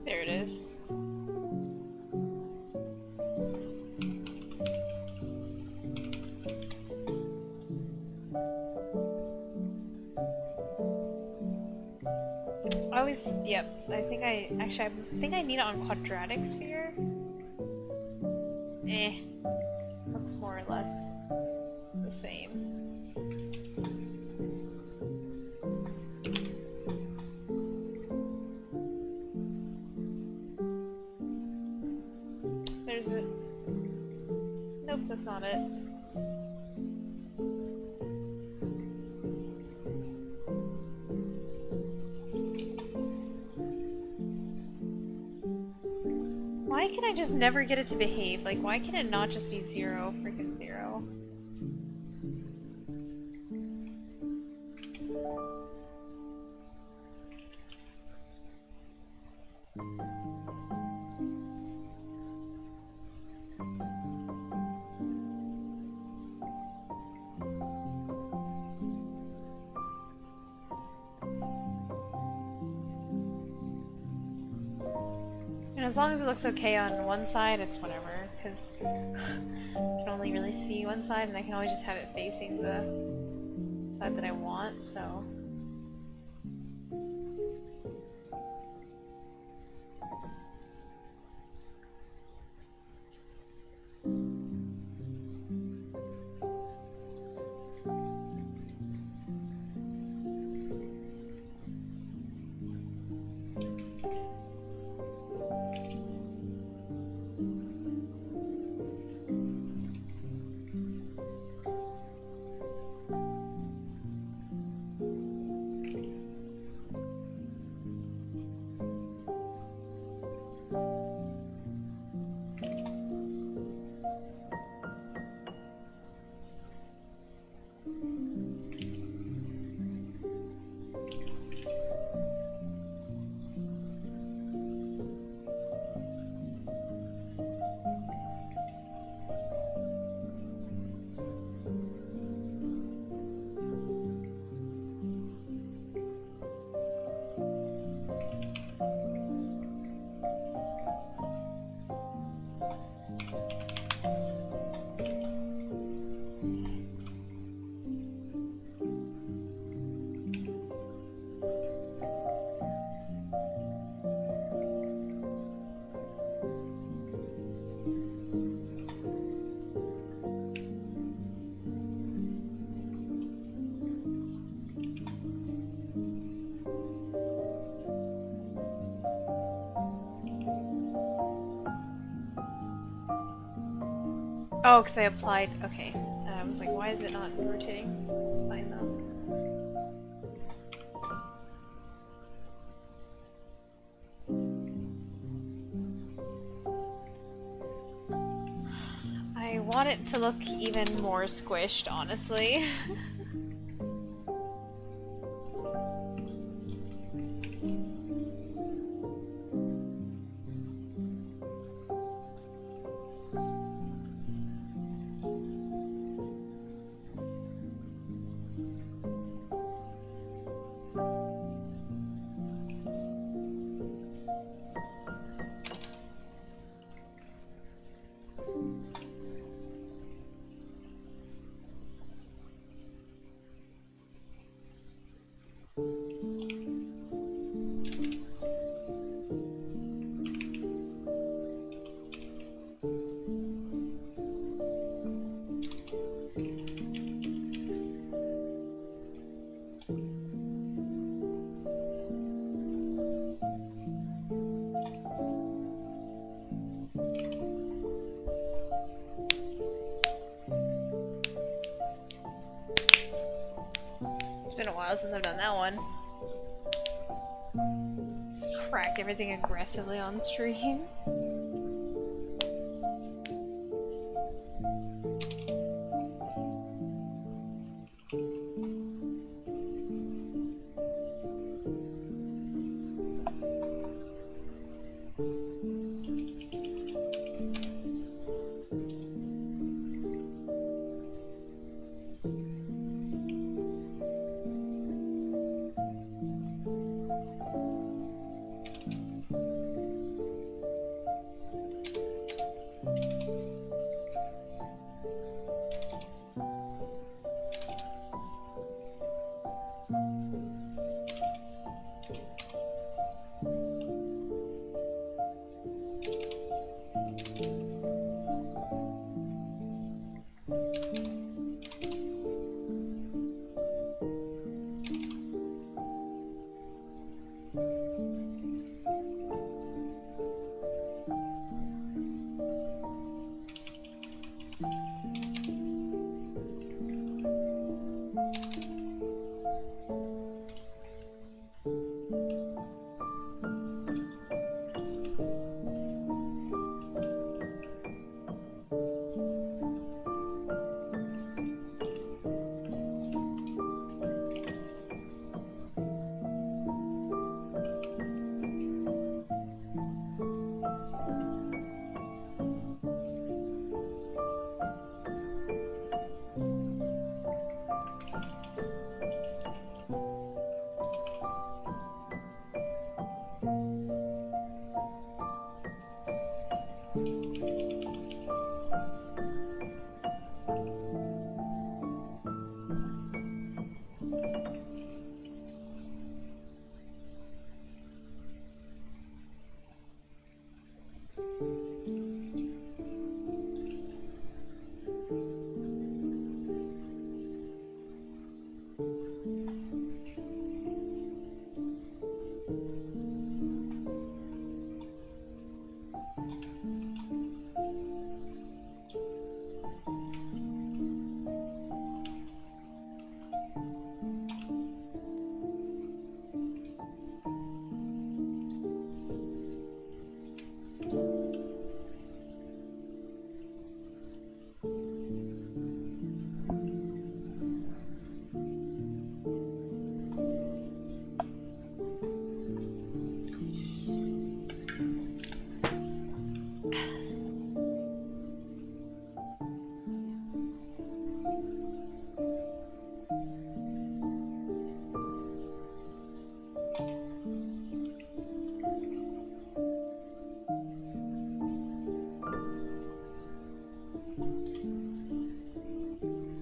There it is. I always, yep, I think I need it on quadratic sphere. Looks more or less the same. There's it. Nope, that's not it. Why can I just never get it to behave? Like, why can it not just be 0 freaking 0? As long as it looks okay on one side, it's whatever, because I can only really see one side, and I can always just have it facing the side that I want, so... Oh, because I applied. Okay. I was like, why is it not rotating? It's fine though. I want it to look even more squished, honestly. I've done that one. Just crack everything aggressively on stream.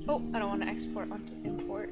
Oh, I don't want to export onto import.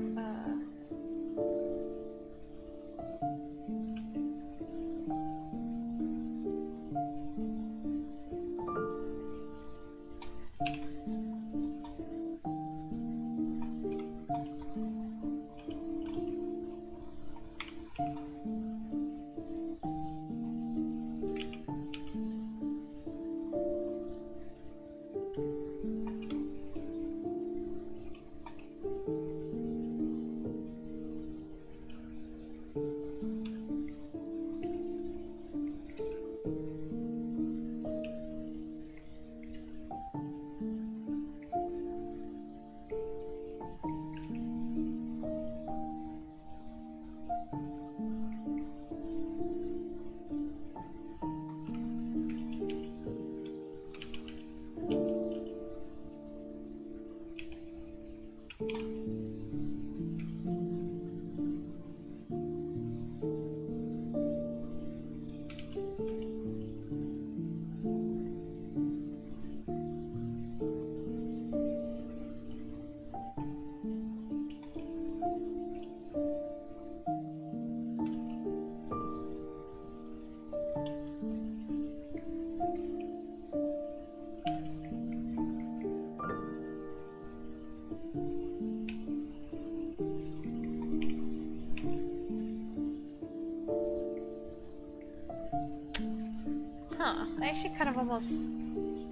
Huh. I actually kind of almost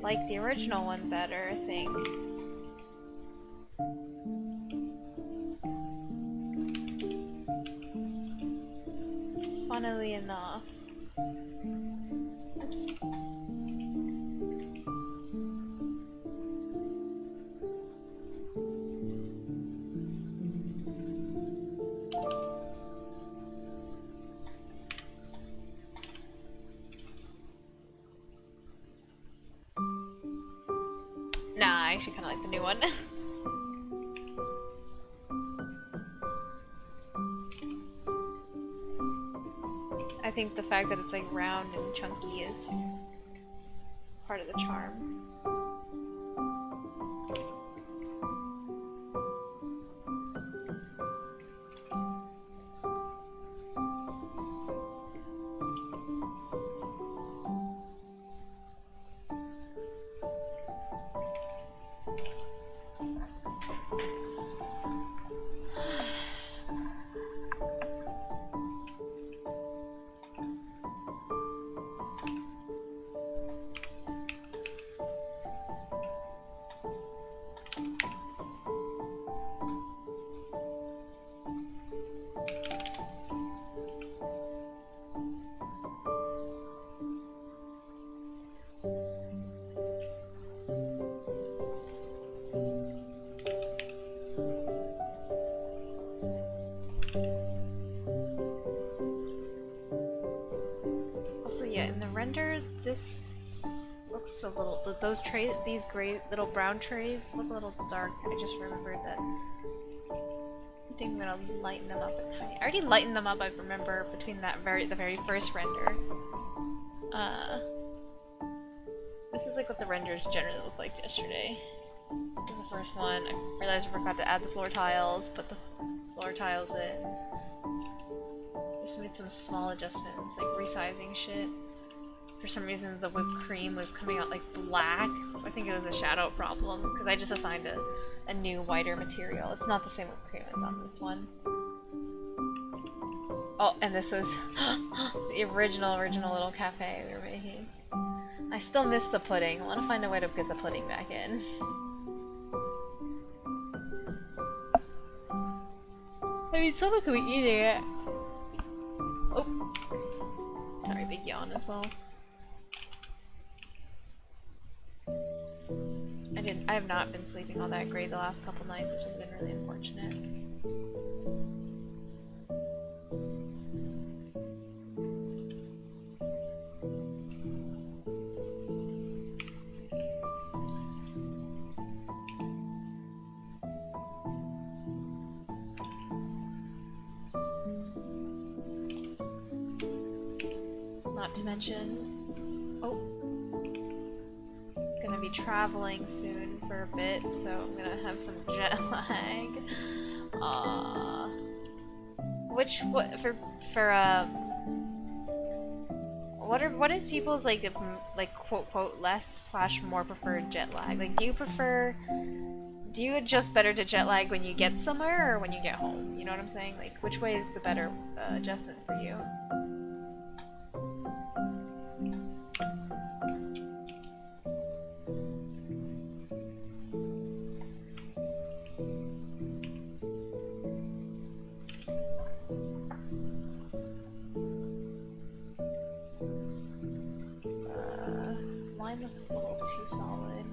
like the original one better, I think. Oops. Nah, I actually kind of like the new one. I think the fact that it's like round and chunky is part of the charm. Also, yeah, in the render, this looks a little. These gray little brown trays look a little dark. I just remembered that. I think I'm gonna lighten them up a tiny. I already lightened them up. I remember between the very first render. This is like what the renders generally look like yesterday. This is the first one. I realized I forgot to add the floor tiles. Put the floor tiles in. Just made some small adjustments, like resizing shit. For some reason the whipped cream was coming out like black. I think it was a shadow problem, because I just assigned a new whiter material. It's not the same whipped cream as on this one. Oh, and this was the original little cafe we were making. I still miss the pudding. I want to find a way to get the pudding back in. I mean, someone could be eating it. Oh. Sorry, big yawn as well. I have not been sleeping all that great the last couple nights, which has been really unfortunate. Not to mention, gonna be traveling soon for a bit, so I'm gonna have some jet lag. What is people's like quote less / more preferred jet lag? Like, do you adjust better to jet lag when you get somewhere or when you get home? You know what I'm saying? Like, which way is the better adjustment for you? Mine looks a little too solid.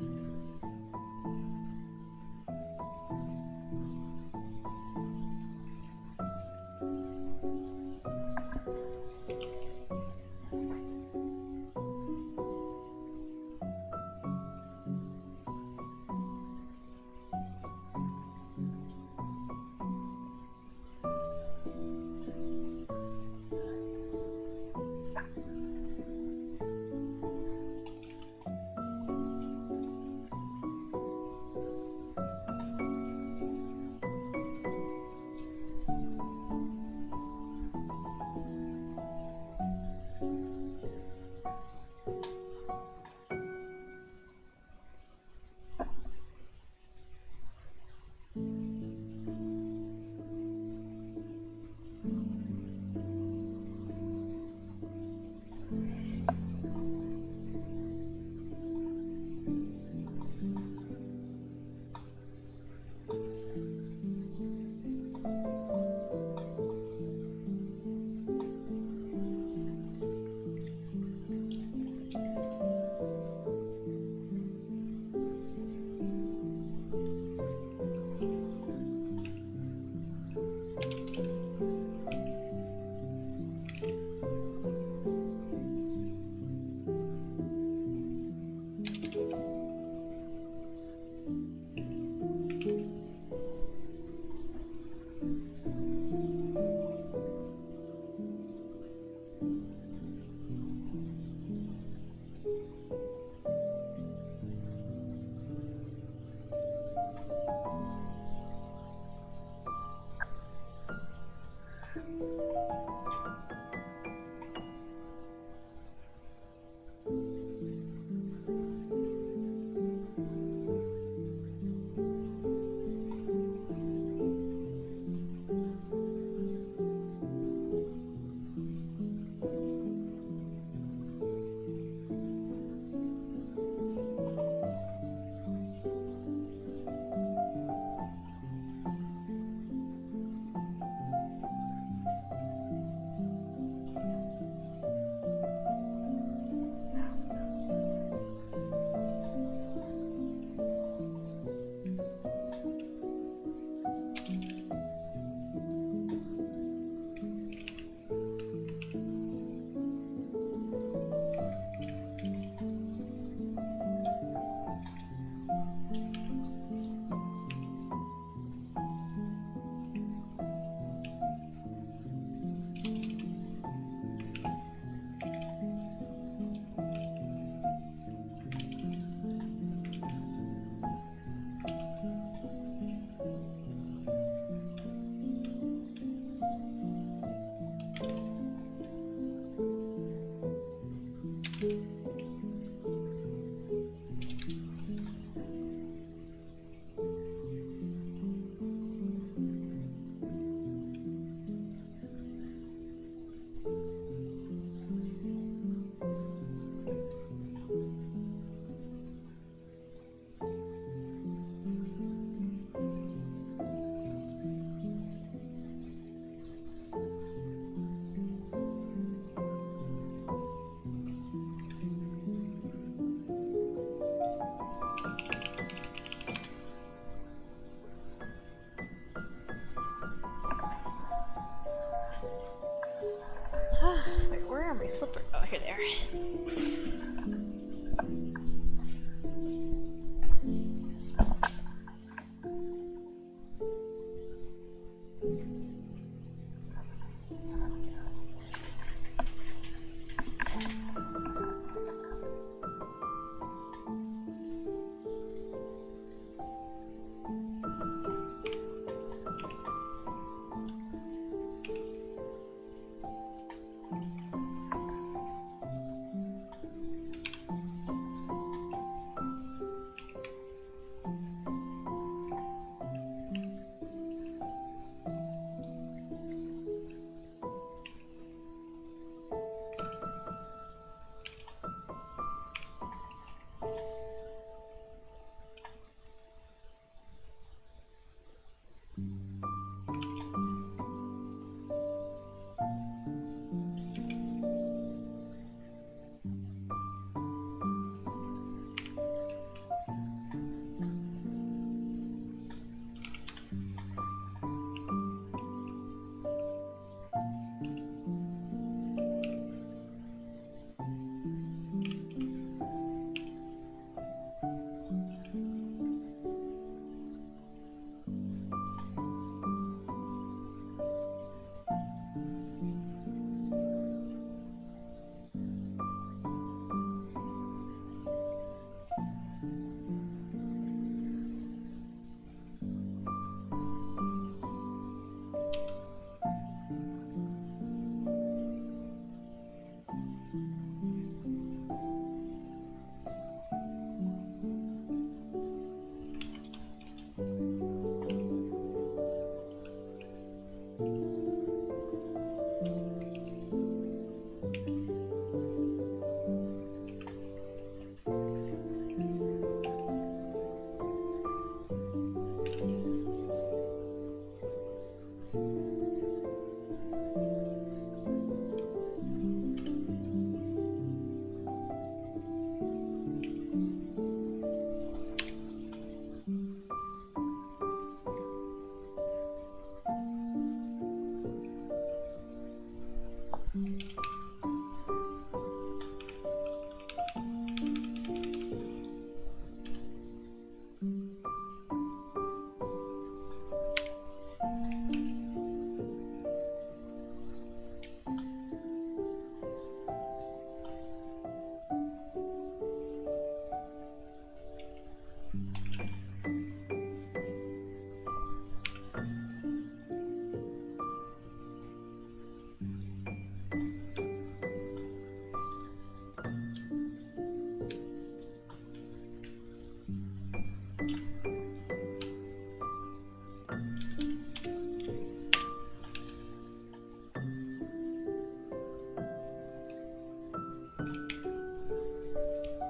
Oh, here they are.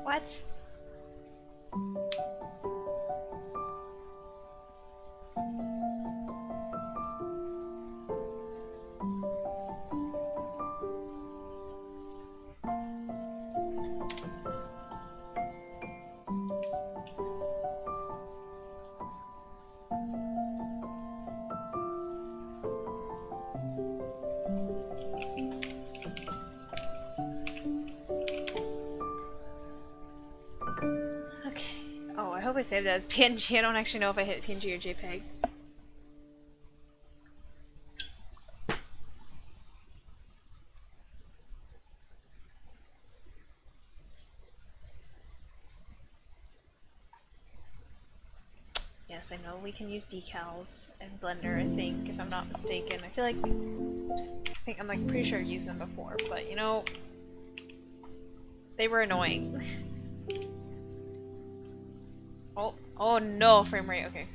What? I hope I saved it as PNG. I don't actually know if I hit PNG or JPEG. Yes, I know we can use decals in Blender, I think, if I'm not mistaken. I feel like, I'm like pretty sure I've used them before, but you know, they were annoying. Oh no, frame rate, okay.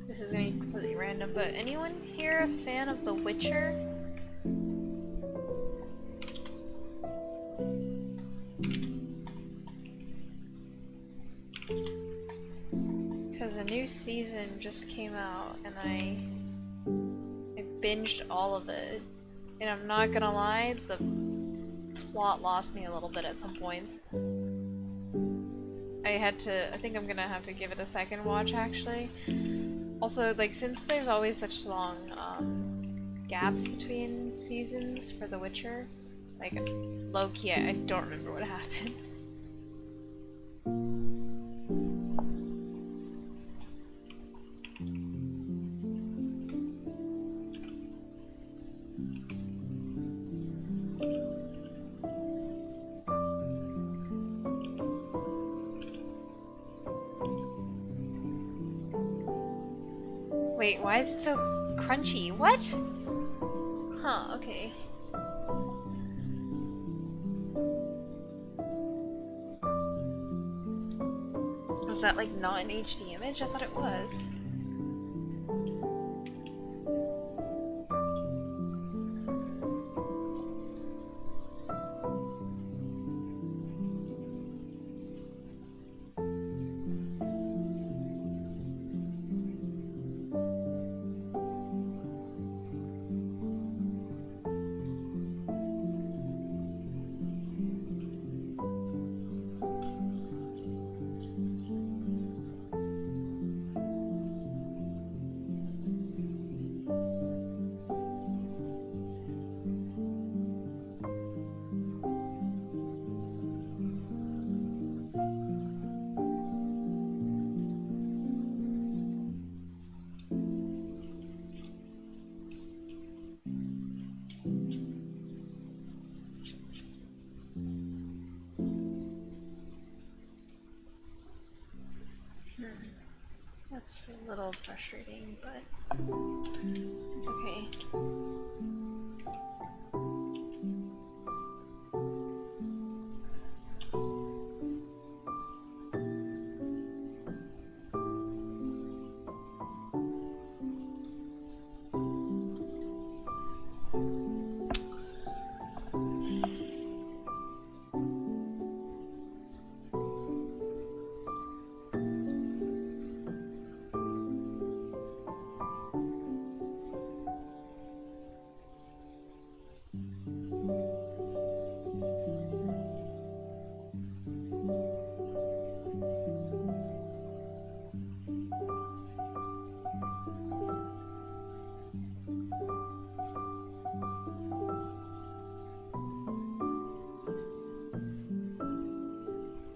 This is gonna be completely random, but anyone here a fan of The Witcher? Because a new season just came out and I binged all of it. And I'm not gonna lie, the plot lost me a little bit at some points. I think I'm gonna have to give it a second watch actually. Also, like, since there's always such long gaps between seasons for The Witcher, like, low-key, I don't remember what happened. Wait, why is it so crunchy? What? Huh, okay. Was that like not an HD image? I thought it was. That's a little frustrating, but it's okay.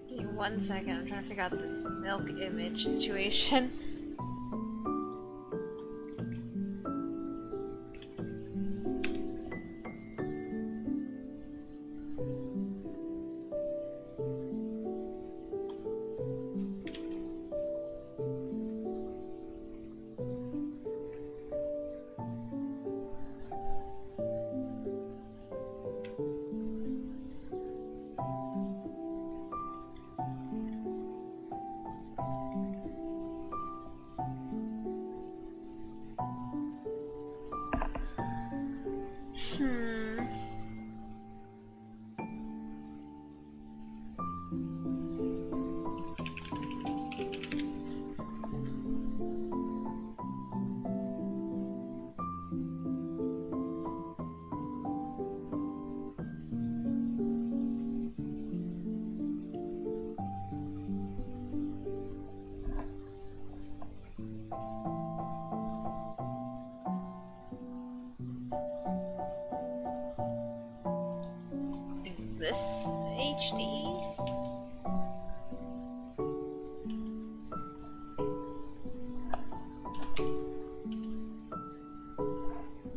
Give me 1 second, I'm trying to figure out this milk image situation. Is this HD?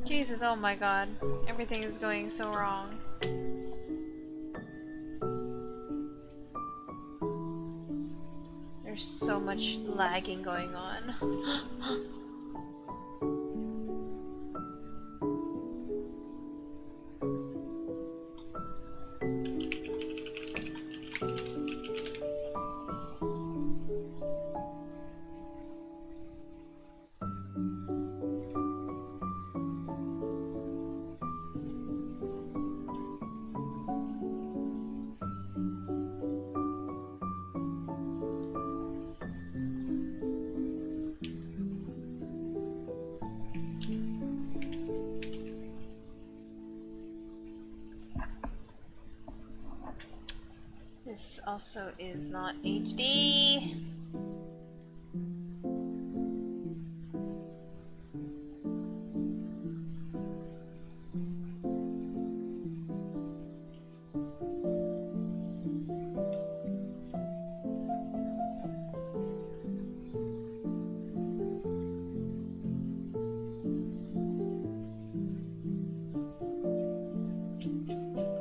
Jesus, oh my god. Everything is going so wrong. There's so much lagging going on. also is not HD.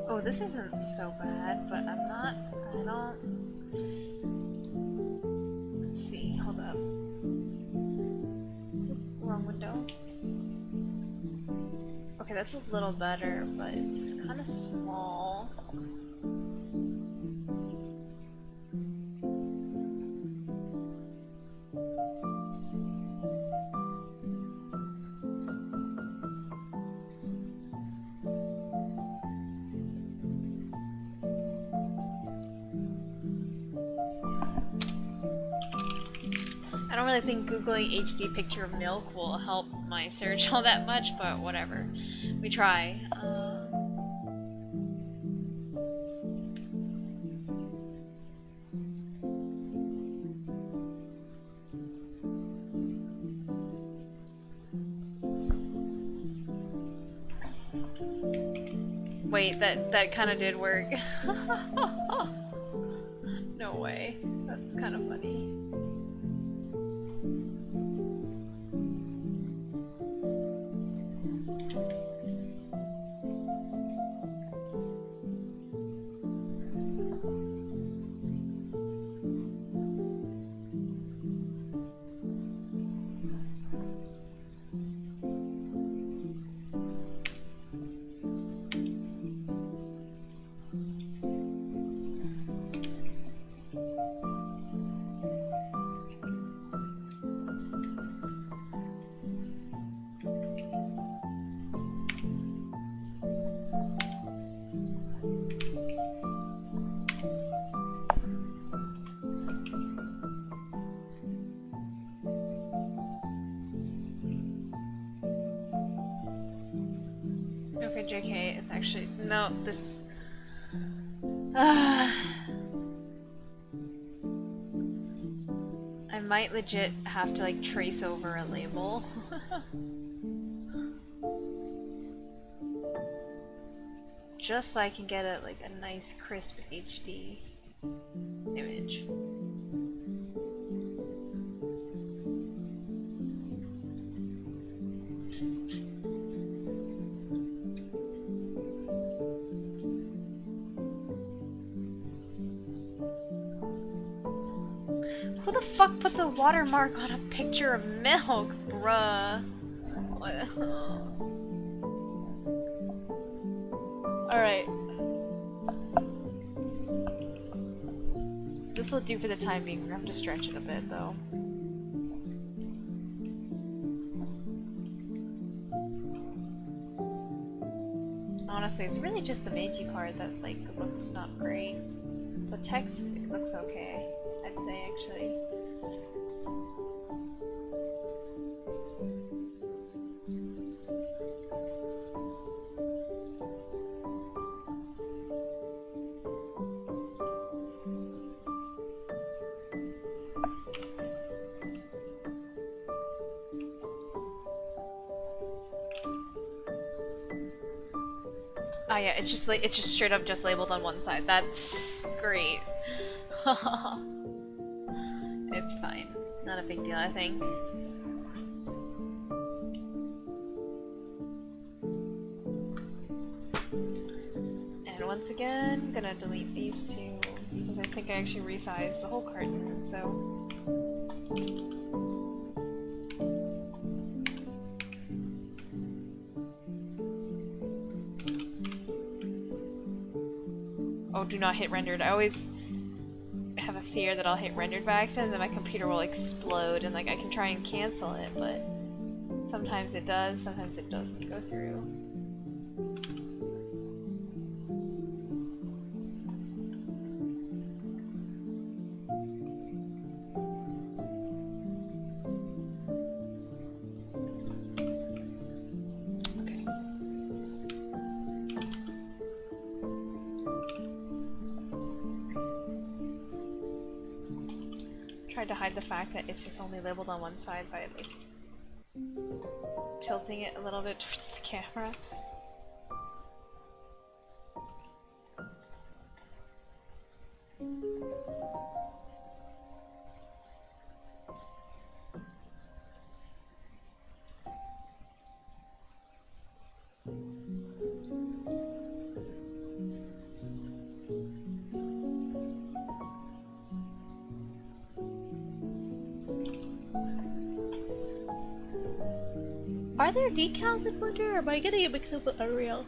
Oh, this isn't so bad, but I don't... Let's see, hold up. Wrong window. Okay, that's a little better, but it's kind of small. I don't really think googling HD picture of milk will help my search all that much, but whatever. We try. Wait, that kind of did work. No way. That's kind of funny. JK, it's actually... No, this... I might legit have to, like, trace over a label. Just so I can get a, like, a nice, crisp HD image. Who the fuck puts a watermark on a picture of milk, bruh? What? Alright. This will do for the time being. We're gonna have to stretch it a bit, though. Honestly, it's really just the Meiji card that, like, looks not great. The text looks okay, I'd say, actually. Oh yeah, it's just like it's just straight up just labeled on one side. That's great. It's fine. Not a big deal, I think. And once again, gonna delete these two because I think I actually resized the whole carton, so do not hit rendered. I always have a fear that I'll hit rendered by accident and then my computer will explode and like I can try and cancel it, but sometimes it does, sometimes it doesn't go through. tried to hide the fact that it's just only labeled on one side by like tilting it a little bit towards the camera. Are there decals in Blender, or am I getting it mixed up with Unreal?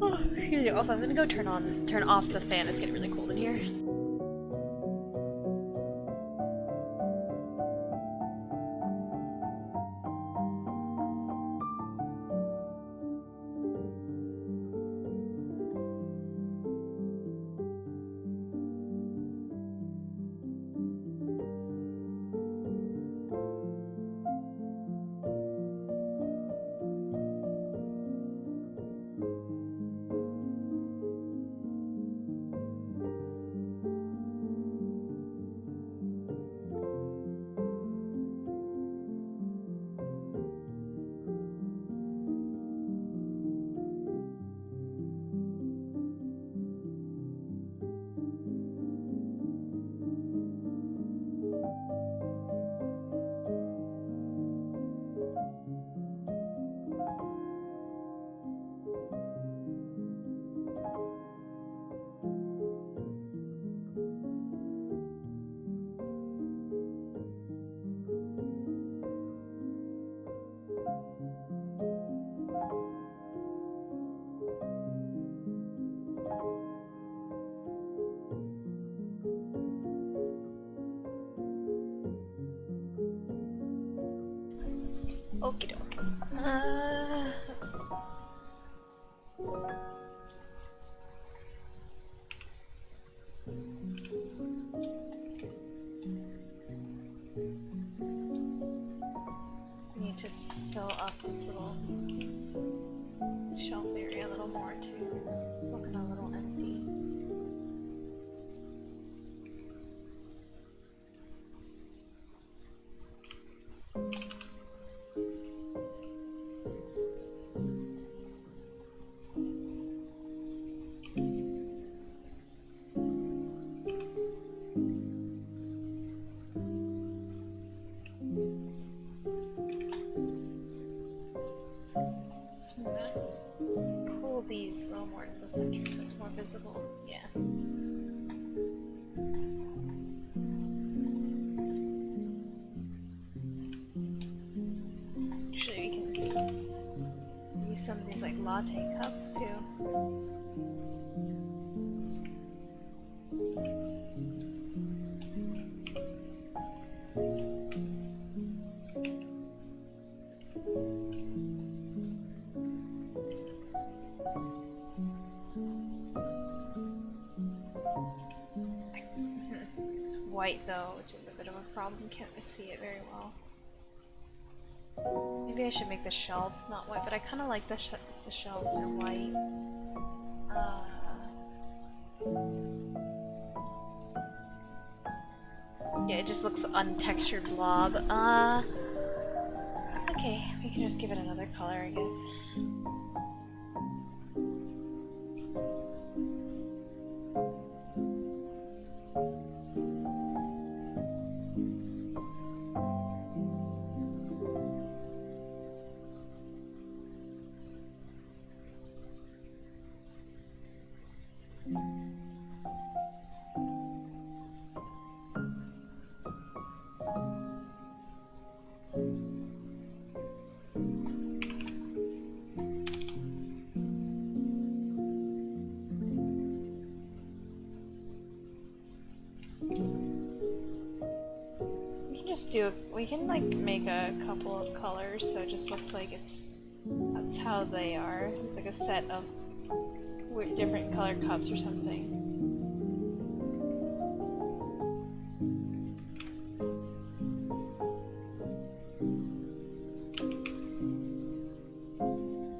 Oh, excuse me. Also, I'm gonna go turn off the fan. It's getting really cold in here. Okie dokie. Need to fill up this little shelf area a little more too. It's looking a little empty. Pull these a little more to the center so it's more visible. Yeah. Actually, we can use some of these like latte cups too. White though, which is a bit of a problem. Can't really see it very well. Maybe I should make the shelves not white, but I kind of like the shelves are white. Yeah, it just looks untextured blob. Okay, we can just give it another color, I guess. We can like make a couple of colors so it just looks like that's how they are. It's like a set of different colored cups or something.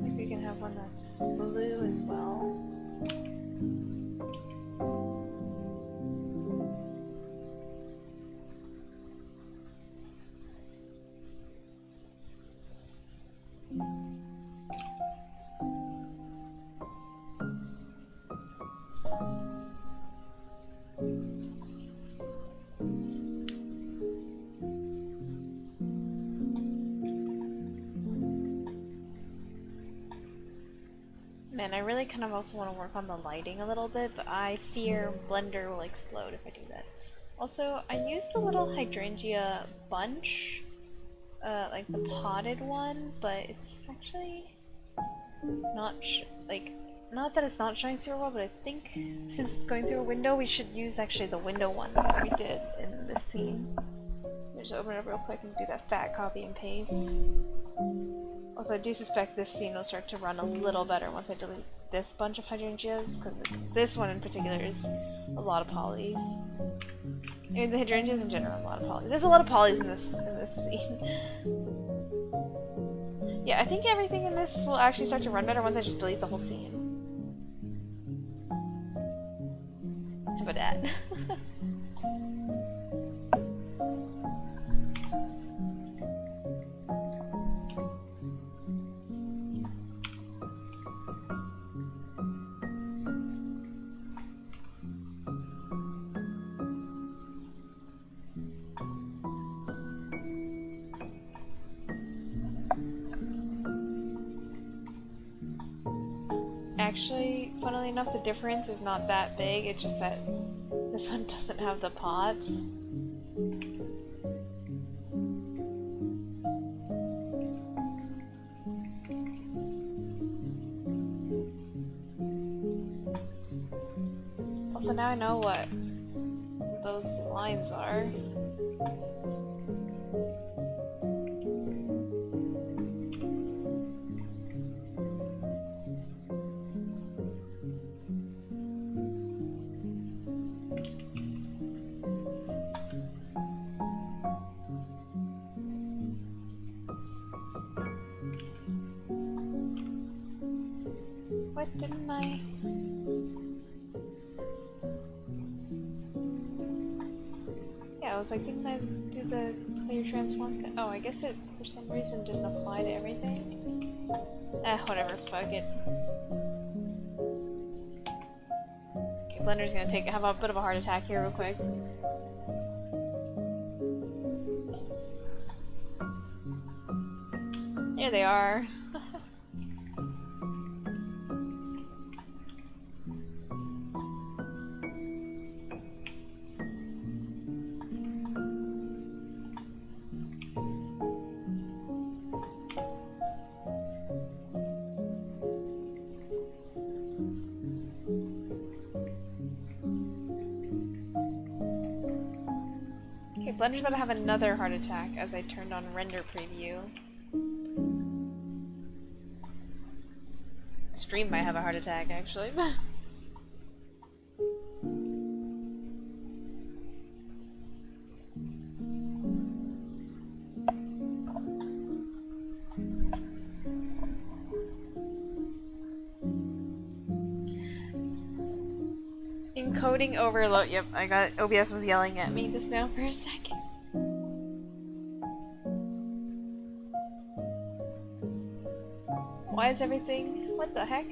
Maybe we can have one that's blue as well. And I really kind of also want to work on the lighting a little bit, but I fear Blender will explode if I do that. Also, I used the little hydrangea bunch, like the potted one, but it's actually not not that it's not showing super well, but I think since it's going through a window, we should use actually the window one that we did in this scene. Just open it up real quick and do that fat copy and paste. Also, I do suspect this scene will start to run a little better once I delete this bunch of hydrangeas, because this one in particular is a lot of polys. I mean, the hydrangeas in general, a lot of polys. There's a lot of polys in this scene. Yeah, I think everything in this will actually start to run better once I just delete the whole scene. How about that? Actually, funnily enough, the difference is not that big, it's just that this one doesn't have the pots. Also, now I know what those lines are. What didn't I? Yeah, I was like, didn't I do the clear transform thing? Oh, I guess it for some reason didn't apply to everything. Whatever, fuck it. Okay, Blender's gonna have a bit of a heart attack here real quick. There they are. Blender's about to have another heart attack as I turned on render preview. Stream might have a heart attack, actually. Encoding overload. Yep, I got OBS was yelling at me just now for a second. Why is everything? What the heck?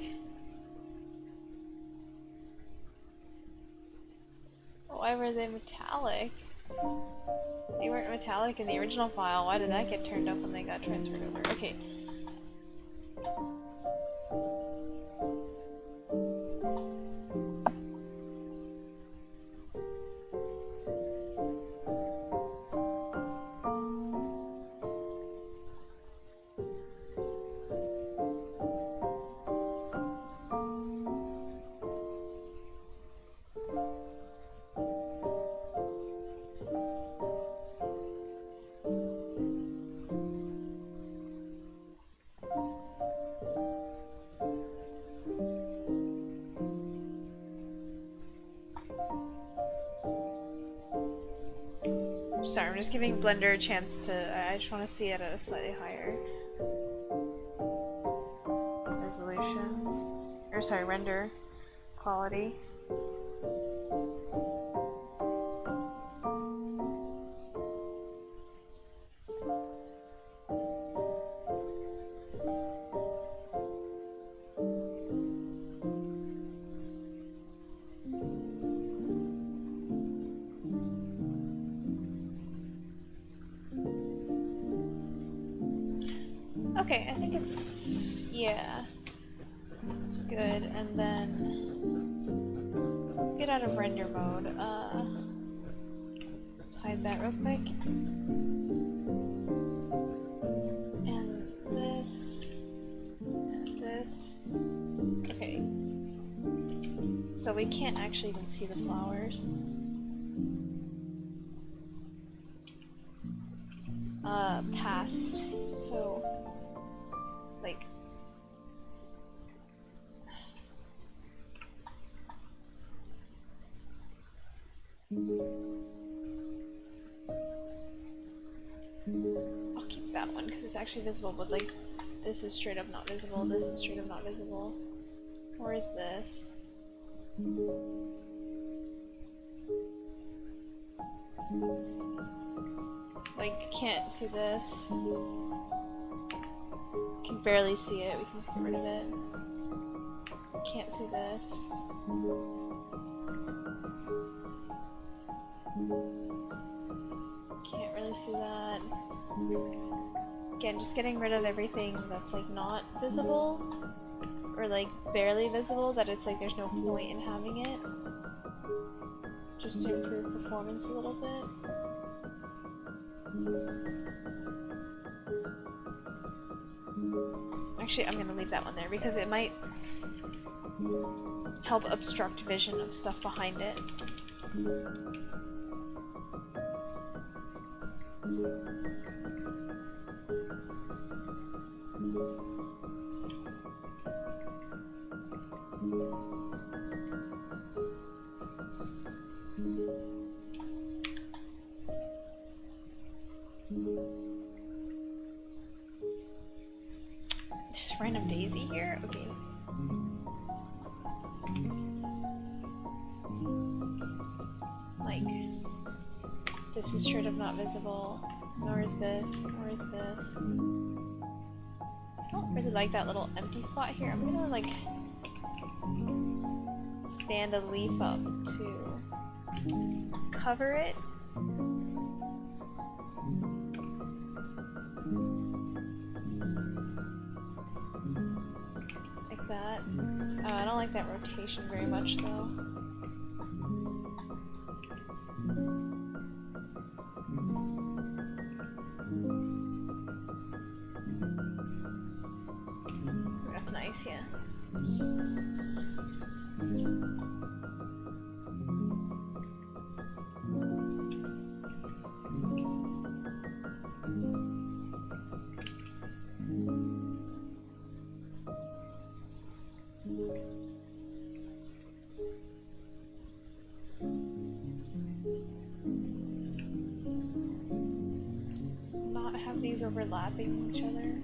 Why were they metallic? They weren't metallic in the original file. Why did that get turned up when they got transferred over? Okay. Sorry, I'm just giving Blender a chance to. I just want to see it at a slightly higher resolution. Or sorry, render quality. Okay, I think it's... yeah. That's good, and then so let's get out of render mode. Let's hide that real quick. And this and this. Okay. So we can't actually even see the flowers. Past. So like I'll keep that one because it's actually visible, but like this is straight up not visible, this is straight up not visible. Or is this? Like, can't see this. Can barely see it, we can just get rid of it. Can't see this. Can't really see that. Again, just getting rid of everything that's like not visible or like barely visible, that it's like there's no point in having it. Just to improve performance a little bit. Actually, I'm gonna leave that one there because it might help obstruct vision of stuff behind it. There's a random daisy here? Okay. Like, this is straight up not visible, nor is this, nor is this. I don't really like that little empty spot here. I'm gonna like stand a leaf up to cover it. Like that. I don't like that rotation very much though. That's nice, yeah. Not have these overlapping each other.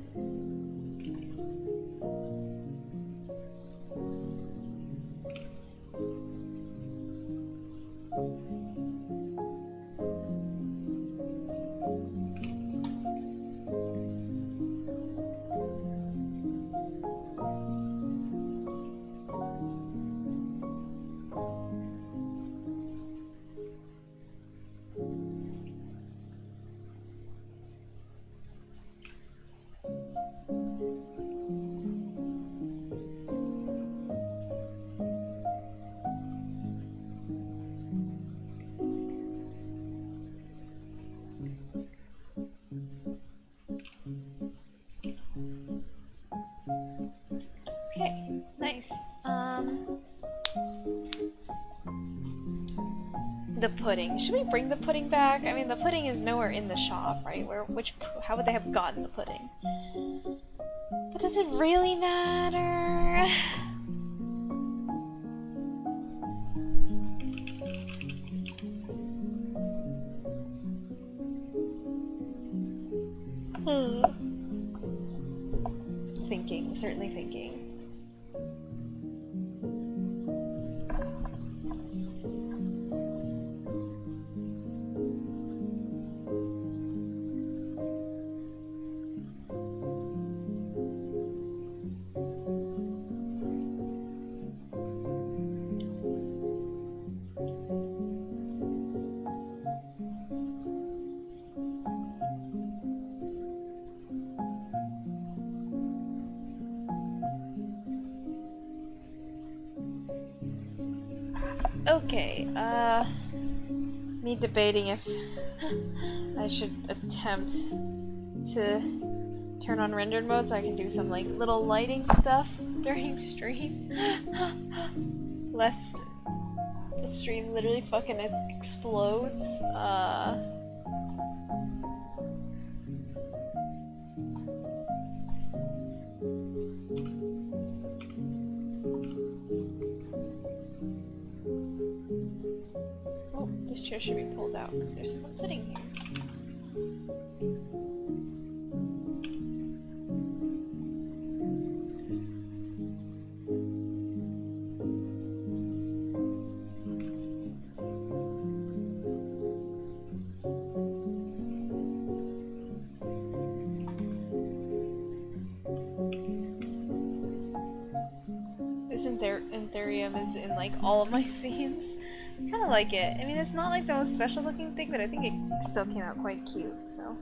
Okay, nice. The pudding. Should we bring the pudding back? I mean, the pudding is nowhere in the shop, right? How would they have gotten the pudding? But does it really matter? Thinking, certainly thinking. Okay, me debating if I should attempt to turn on rendered mode so I can do some like little lighting stuff during stream. Lest the stream literally fucking explodes. Oh, this chair should be pulled out because there's someone sitting here. This Anthurium is in like all of my scenes. I kind of like it. I mean, it's not like the most special looking thing, but I think it still came out quite cute, so.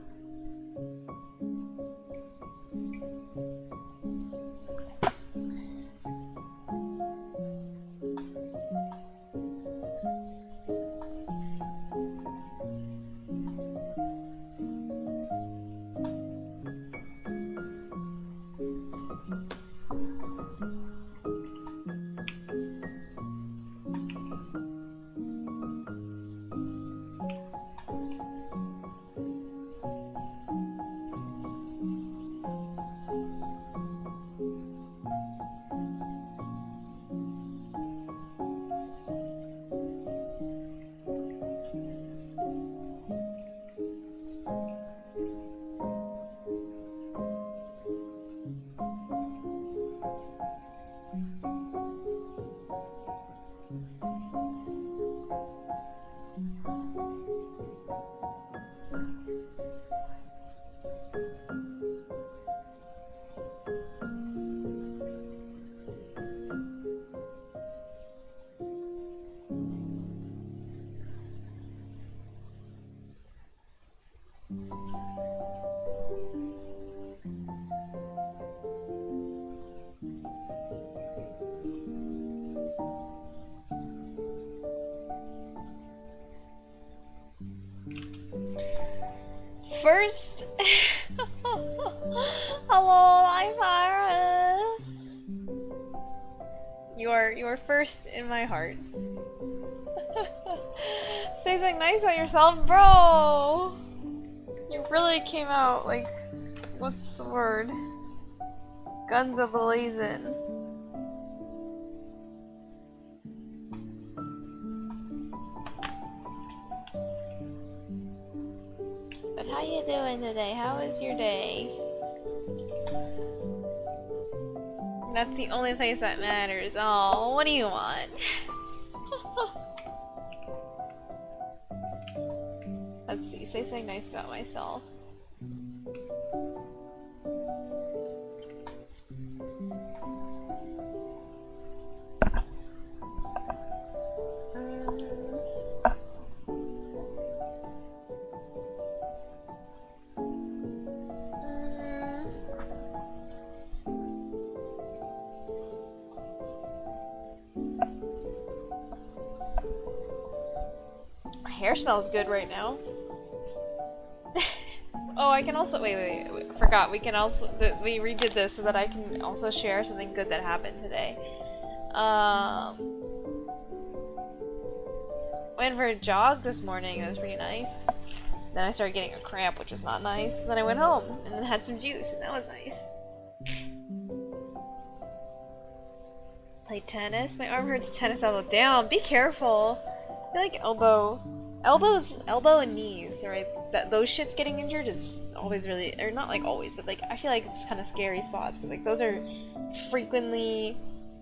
First, hello, Ivirus. You are first in my heart. Say something nice about yourself, bro. You really came out like, what's the word? Guns a-blazing. But how you doing today? How is your day? That's the only place that matters. Oh, what do you want? Let's see, say something nice about myself. My hair smells good right now. Oh, I can also wait, forgot. We can also we redid this so that I can also share something good that happened today. Went for a jog this morning. It was pretty nice. Then I started getting a cramp, which was not nice. Then I went home and then had some juice, and that was nice. Played tennis. My arm hurts. Tennis elbow down. Be careful. I feel like elbow and knees, right? Those shits getting injured is always really, or not like always, but like I feel like it's kind of scary spots because like those are frequently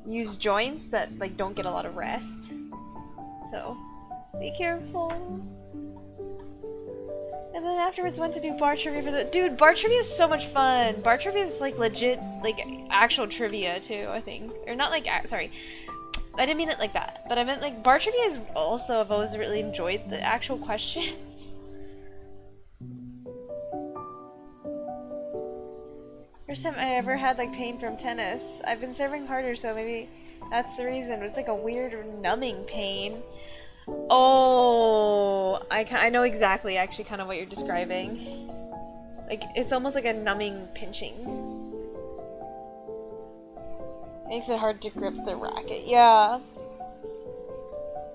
used joints that like don't get a lot of rest. So be careful. And then afterwards went to do bar trivia for the dude. Bar trivia is so much fun. Bar trivia is like legit, like actual trivia too. I think, or not like sorry. I didn't mean it like that, but I meant like bar trivia is also, I've always really enjoyed the actual questions. First time I ever had like pain from tennis. I've been serving harder, so maybe That's the reason. It's like a weird numbing pain. Oh, I know exactly actually kind of what you're describing. Like, it's almost like a numbing pinching. Makes it hard to grip the racket. Yeah.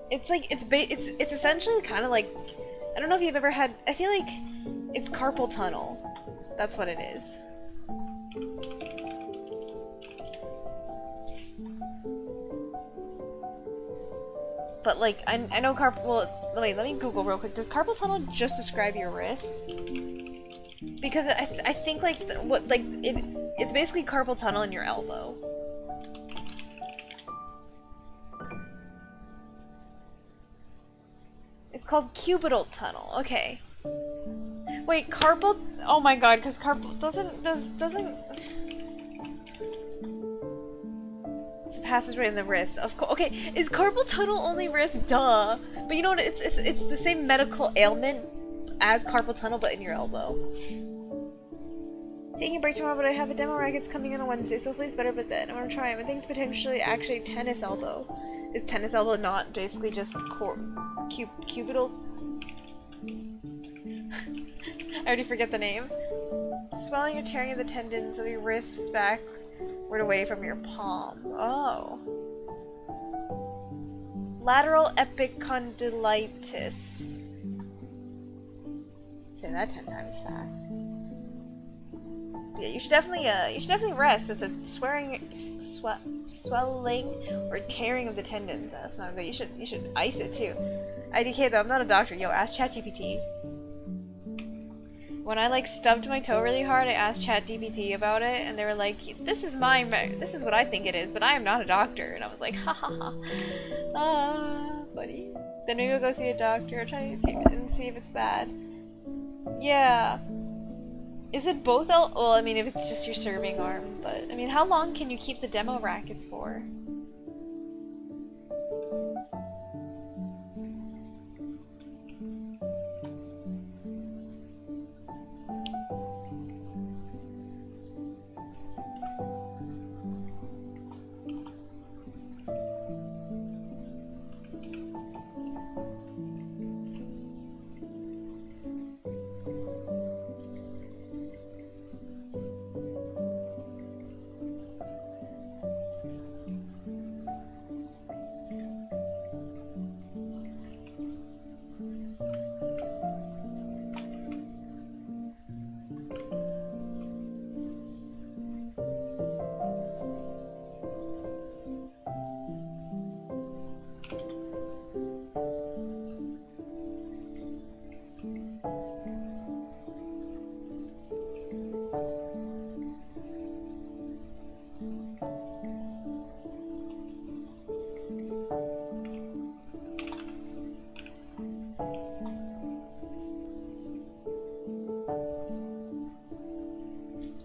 It's like, it's essentially kind of like, I don't know if you've ever had, I feel like it's carpal tunnel. That's what it is. But like, I know well, wait, let me Google real quick. Does carpal tunnel just describe your wrist? Because I think like, it's basically carpal tunnel in your elbow. It's called cubital tunnel. Okay. Wait, carpal. Oh my god, because carpal doesn't. It's a passageway in the wrist. Of course. Okay, is carpal tunnel only wrist? Duh. But you know what? It's the same medical ailment as carpal tunnel, but in your elbow. Taking a break tomorrow, but I have a demo rackets coming in on Wednesday, so hopefully it's better. But then I want to try them. I think it's potentially actually tennis elbow. Is tennis elbow not basically just cubital? I already forget the name. Swelling or tearing of the tendons of your wrist backward away from your palm. Oh. Lateral epicondylitis. Say that 10 times fast. Yeah, you should definitely rest. It's a swelling or tearing of the tendons. That's not good. You should ice it too. IDK though, I'm not a doctor. Yo, ask ChatGPT. When I like stubbed my toe really hard, I asked ChatGPT about it, and they were like, "This is what I think it is, but I am not a doctor." And I was like, "Ha ha ha, buddy." Then maybe we'll go see a doctor, try to and see if it's bad. Yeah. Is it both? Well, I mean, if it's just your serving arm, but I mean, how long can you keep the demo rackets for?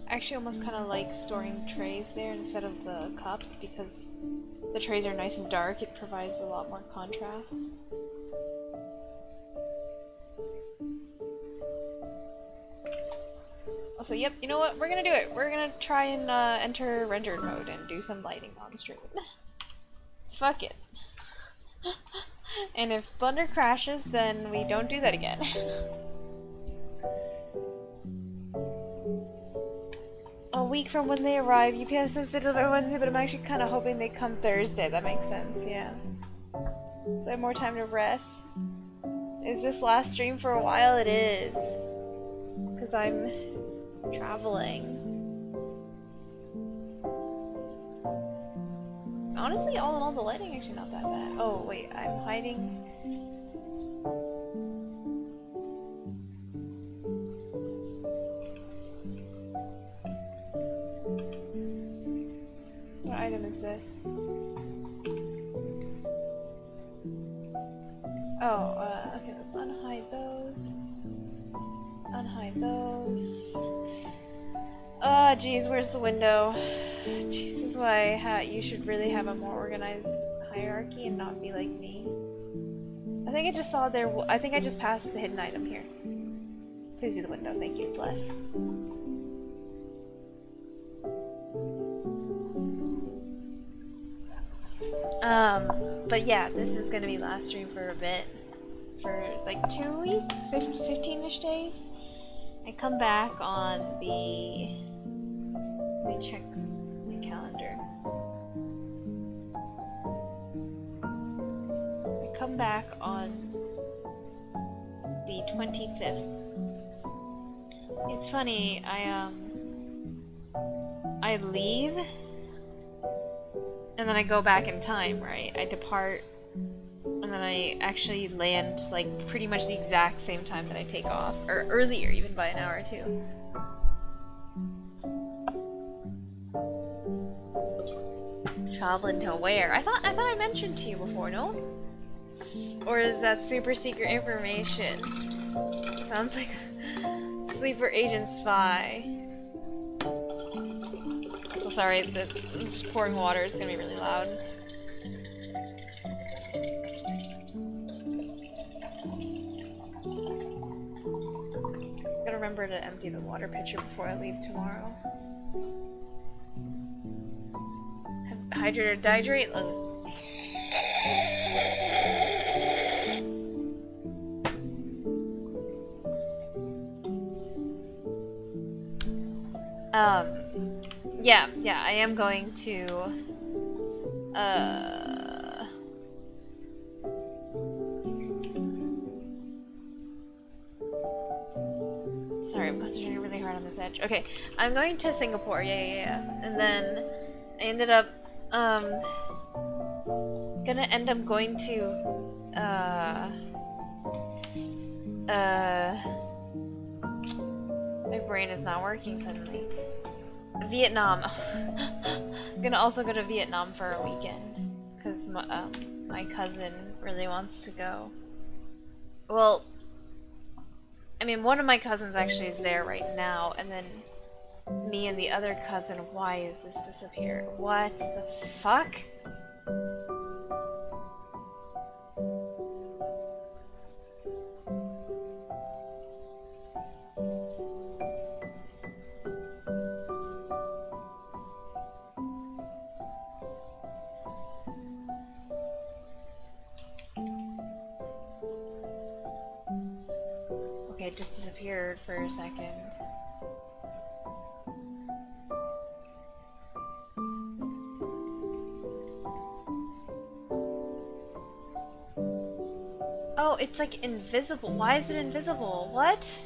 Actually almost kind of like storing trays there instead of the cups because the trays are nice and dark. It provides a lot more contrast. Also, yep, you know what? We're gonna do it. We're gonna try and enter rendered mode and do some lighting on stream. Fuck it. And if Blender crashes, then we don't do that again. A week from when they arrive. UPS says they deliver Wednesday, but I'm actually kind of hoping they come Thursday. That makes sense, yeah. So I have more time to rest. Is this last stream for a while? It is. Because I'm traveling. Honestly, all in all, the lighting actually not that bad. Oh, wait, I'm hiding. What item is this? Oh, okay, let's unhide those. Unhide those. Ah, geez, where's the window? Jeez, this is why you should really have a more organized hierarchy and not be like me. I think I just saw there. I think I just passed the hidden item here. Please be the window. Thank you. Bless. But yeah, this is gonna be last stream for a bit. For like 2 weeks? 15-ish days? I come back on the... Let me check my calendar. I come back on the 25th. It's funny, I leave and then I go back in time, right? I depart and then I actually land like pretty much the exact same time that I take off, or earlier even by an hour or two. Traveling to where? I thought I mentioned to you before, no? Or is that super secret information? Sounds like a sleeper agent spy. So sorry, just pouring water is gonna be really loud. Gotta remember to empty the water pitcher before I leave tomorrow. Hydrate or dihydrate? Yeah, I am going to, sorry, I'm concentrating really hard on this edge. Okay, I'm going to Singapore, yeah. And then I ended up, gonna end up going to, my brain is not working suddenly. Vietnam. I'm gonna also go to Vietnam for a weekend because my cousin really wants to go. Well, I mean, one of my cousins actually is there right now, and then me and the other cousin. Why is this disappeared? What the fuck? Okay, it just disappeared for a second. Oh, it's like invisible. Why is it invisible? What?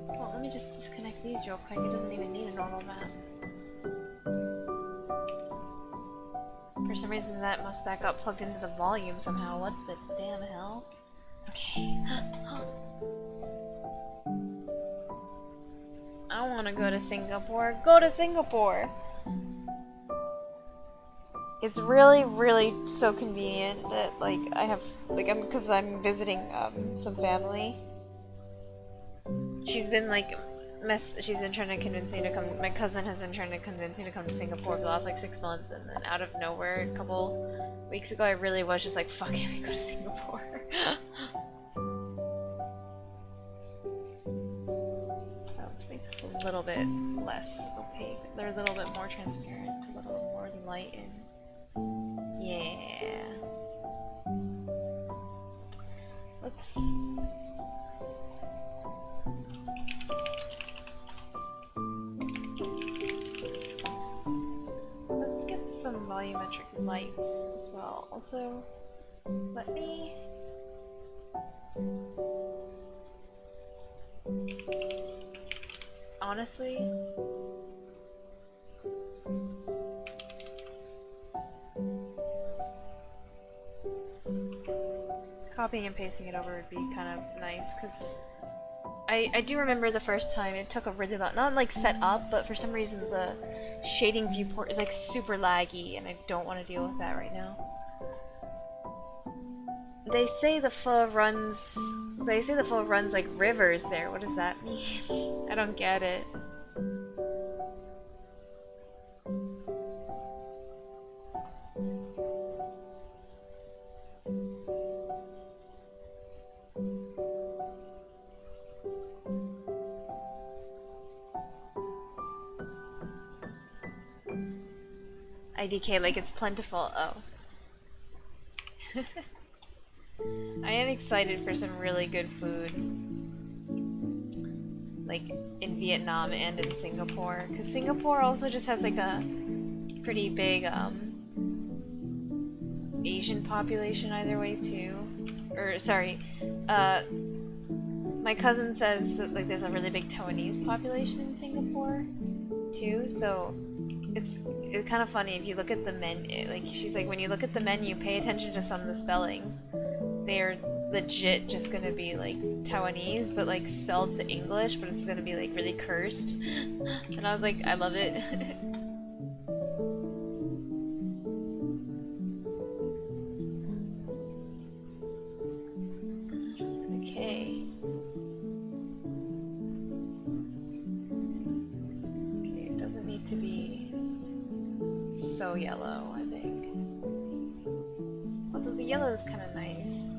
Well, let me just disconnect these real quick. It doesn't even need a normal map. For some reason that got plugged into the volume somehow. What the damn hell? Okay. I wanna go to Singapore. Go to Singapore! It's really, really so convenient that, like, because I'm visiting, some family. She's been, like, she's been trying to convince me to come. My cousin has been trying to convince me to come to Singapore for the last like 6 months, and then out of nowhere, a couple weeks ago, I really was just like, "Fuck it, we go to Singapore." Let's make this a little bit less opaque. They're a little bit more transparent, a little more light, and yeah. Let's. Let's get some volumetric lights as well. Also, let me... Honestly... Copying and pasting it over would be kind of nice, because I do remember the first time it took a really long, not like set up, but for some reason the shading viewport is like super laggy, and I don't want to deal with that right now. They say the flow runs like rivers there. What does that mean? I don't get it. IDK like it's plentiful. Oh. I am excited for some really good food. Like in Vietnam and in Singapore. Because Singapore also just has like a pretty big Asian population either way too. Or sorry, my cousin says that like there's a really big Taiwanese population in Singapore too, so it's kind of funny if you look at the menu. Like she's like, when you look at the menu, pay attention to some of the spellings. They're legit just gonna be like Taiwanese, but like spelled to English, but it's gonna be like really cursed. And I was like, I love it. Okay. Okay, it doesn't need to be so yellow, I think. Although the yellow is kind of nice.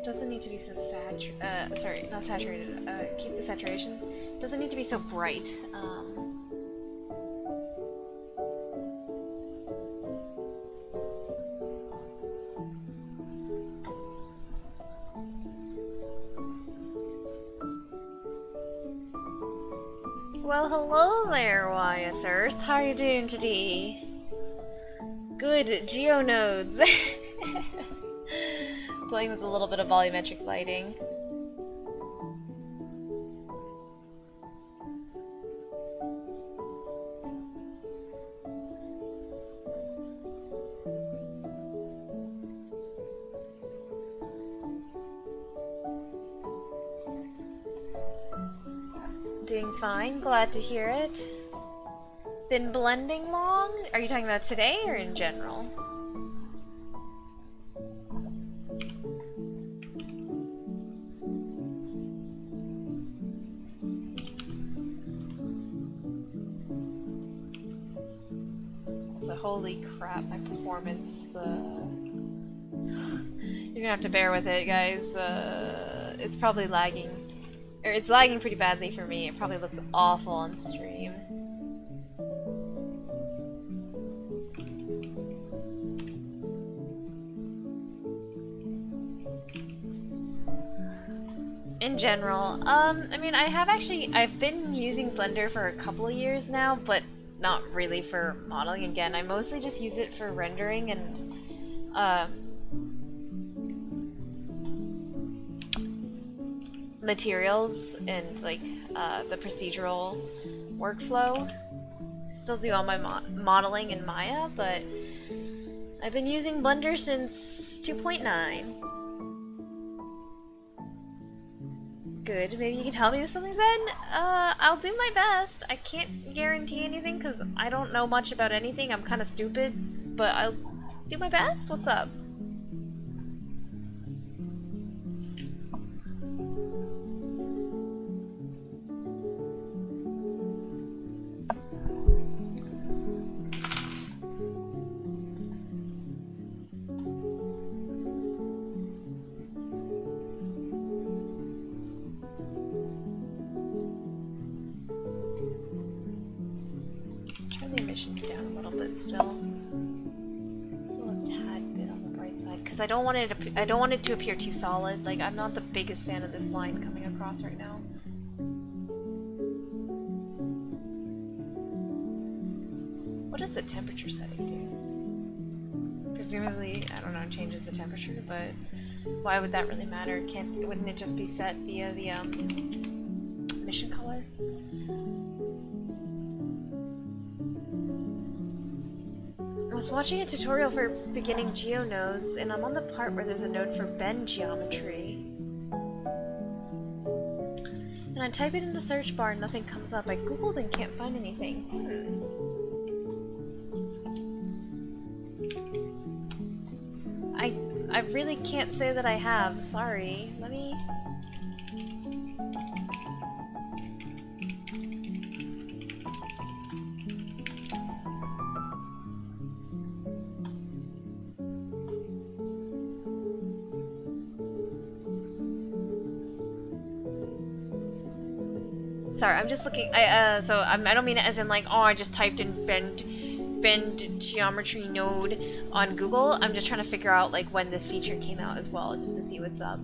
Doesn't need to be so sorry, not saturated. Keep the saturation. Doesn't need to be so bright. Well, hello there, YS Earth. How are you doing today? Good, geonodes. Playing with a little bit of volumetric lighting. Doing fine, glad to hear it. Been blending long? Are you talking about today or in general? So holy crap, my performance, You're gonna have to bear with it, guys. It's probably lagging. Or it's lagging pretty badly for me. It probably looks awful on stream. In general, I mean, I've been using Blender for a couple of years now, but not really for modeling again. I mostly just use it for rendering and, materials and, like, the procedural workflow. Still do all my modeling in Maya, but I've been using Blender since 2.9. Good, maybe you can help me with something then? I'll do my best. I can't guarantee anything because I don't know much about anything. I'm kind of stupid, but I'll do my best. What's up? Down a little bit still. Still a tad bit on the bright side because I don't want it to appear too solid. Like, I'm not the biggest fan of this line coming across right now. What does the temperature setting do? Presumably, I don't know, it changes the temperature, but why would that really matter? Wouldn't it just be set via the mission color? I was watching a tutorial for beginning geonodes, and I'm on the part where there's a node for bend geometry. And I type it in the search bar and nothing comes up. I googled and can't find anything. I really can't say that I have. Sorry. Let me... Sorry, I'm just looking. I don't mean it as in like, oh, I just typed in bend geometry node on Google. I'm just trying to figure out like when this feature came out as well, just to see what's up.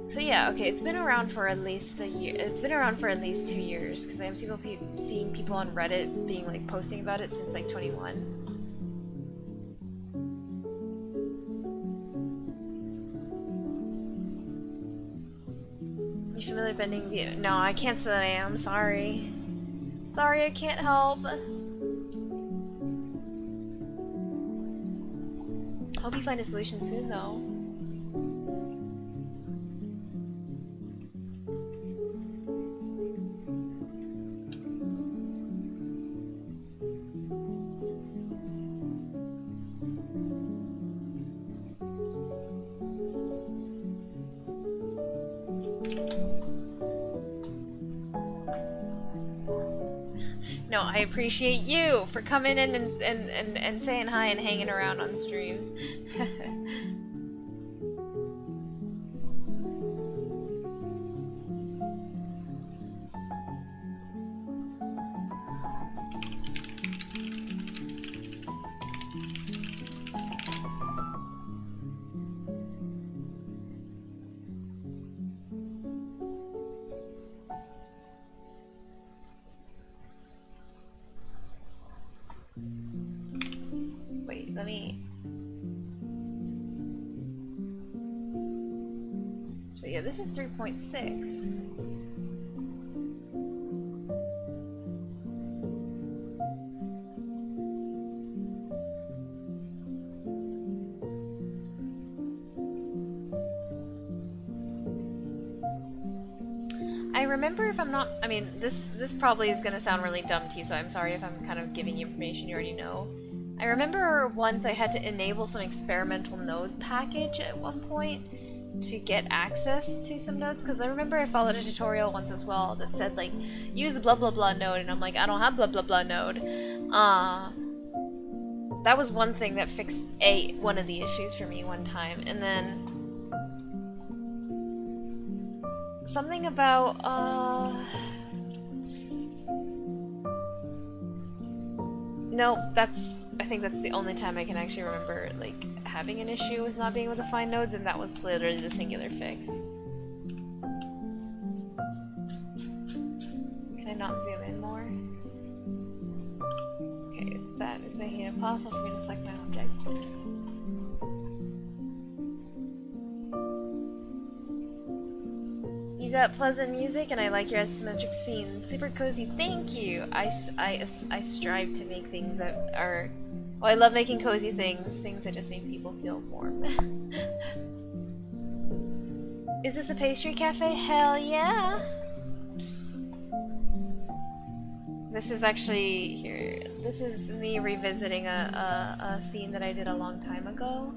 So yeah, okay, it's been around for at least a year. It's been around for at least 2 years because I'm seeing people on Reddit being like posting about it since like 21. You familiar with bending view? No, I can't say that I am. Sorry. Sorry, I can't help. Hope you find a solution soon, though. No, I appreciate you for coming in and saying hi and hanging around on stream. Wait, let me... So yeah, this is 3.6. I remember, if I'm not... I mean, this probably is gonna sound really dumb to you, so I'm sorry if I'm kind of giving you information you already know. I remember once I had to enable some experimental node package at one point to get access to some nodes, because I remember I followed a tutorial once as well that said, like, use blah blah blah node, and I'm like, I don't have blah blah blah node. That was one thing that fixed one of the issues for me one time, and then something about, no, I think that's the only time I can actually remember, like, having an issue with not being able to find nodes, and that was literally the singular fix. Can I not zoom in more? Okay, that is making it impossible for me to select my object. You got pleasant music, and I like your asymmetric scene. Super cozy, thank you! I strive to make things that are... Well, I love making cozy things that just make people feel warm. Is this a pastry cafe? Hell yeah! This is actually... here, this is me revisiting a scene that I did a long time ago.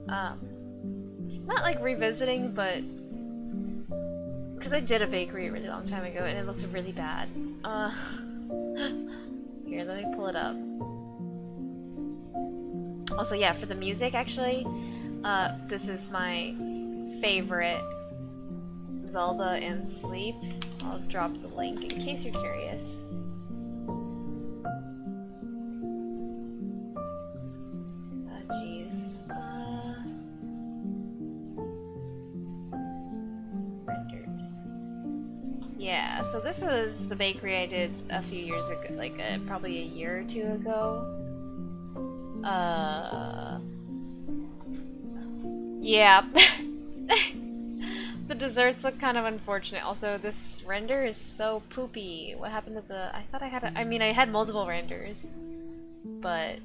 Not like revisiting, but... because I did a bakery a really long time ago, and it looks really bad. Here, let me pull it up. Also, yeah, for the music, actually, this is my favorite Zelda and Sleep. I'll drop the link in case you're curious. Jeez. Renders. Yeah, so this was the bakery I did a few years ago, like probably a year or two ago. Yeah. The desserts look kind of unfortunate. Also, this render is so poopy. What happened to the... I thought I had I mean, I had multiple renders, but...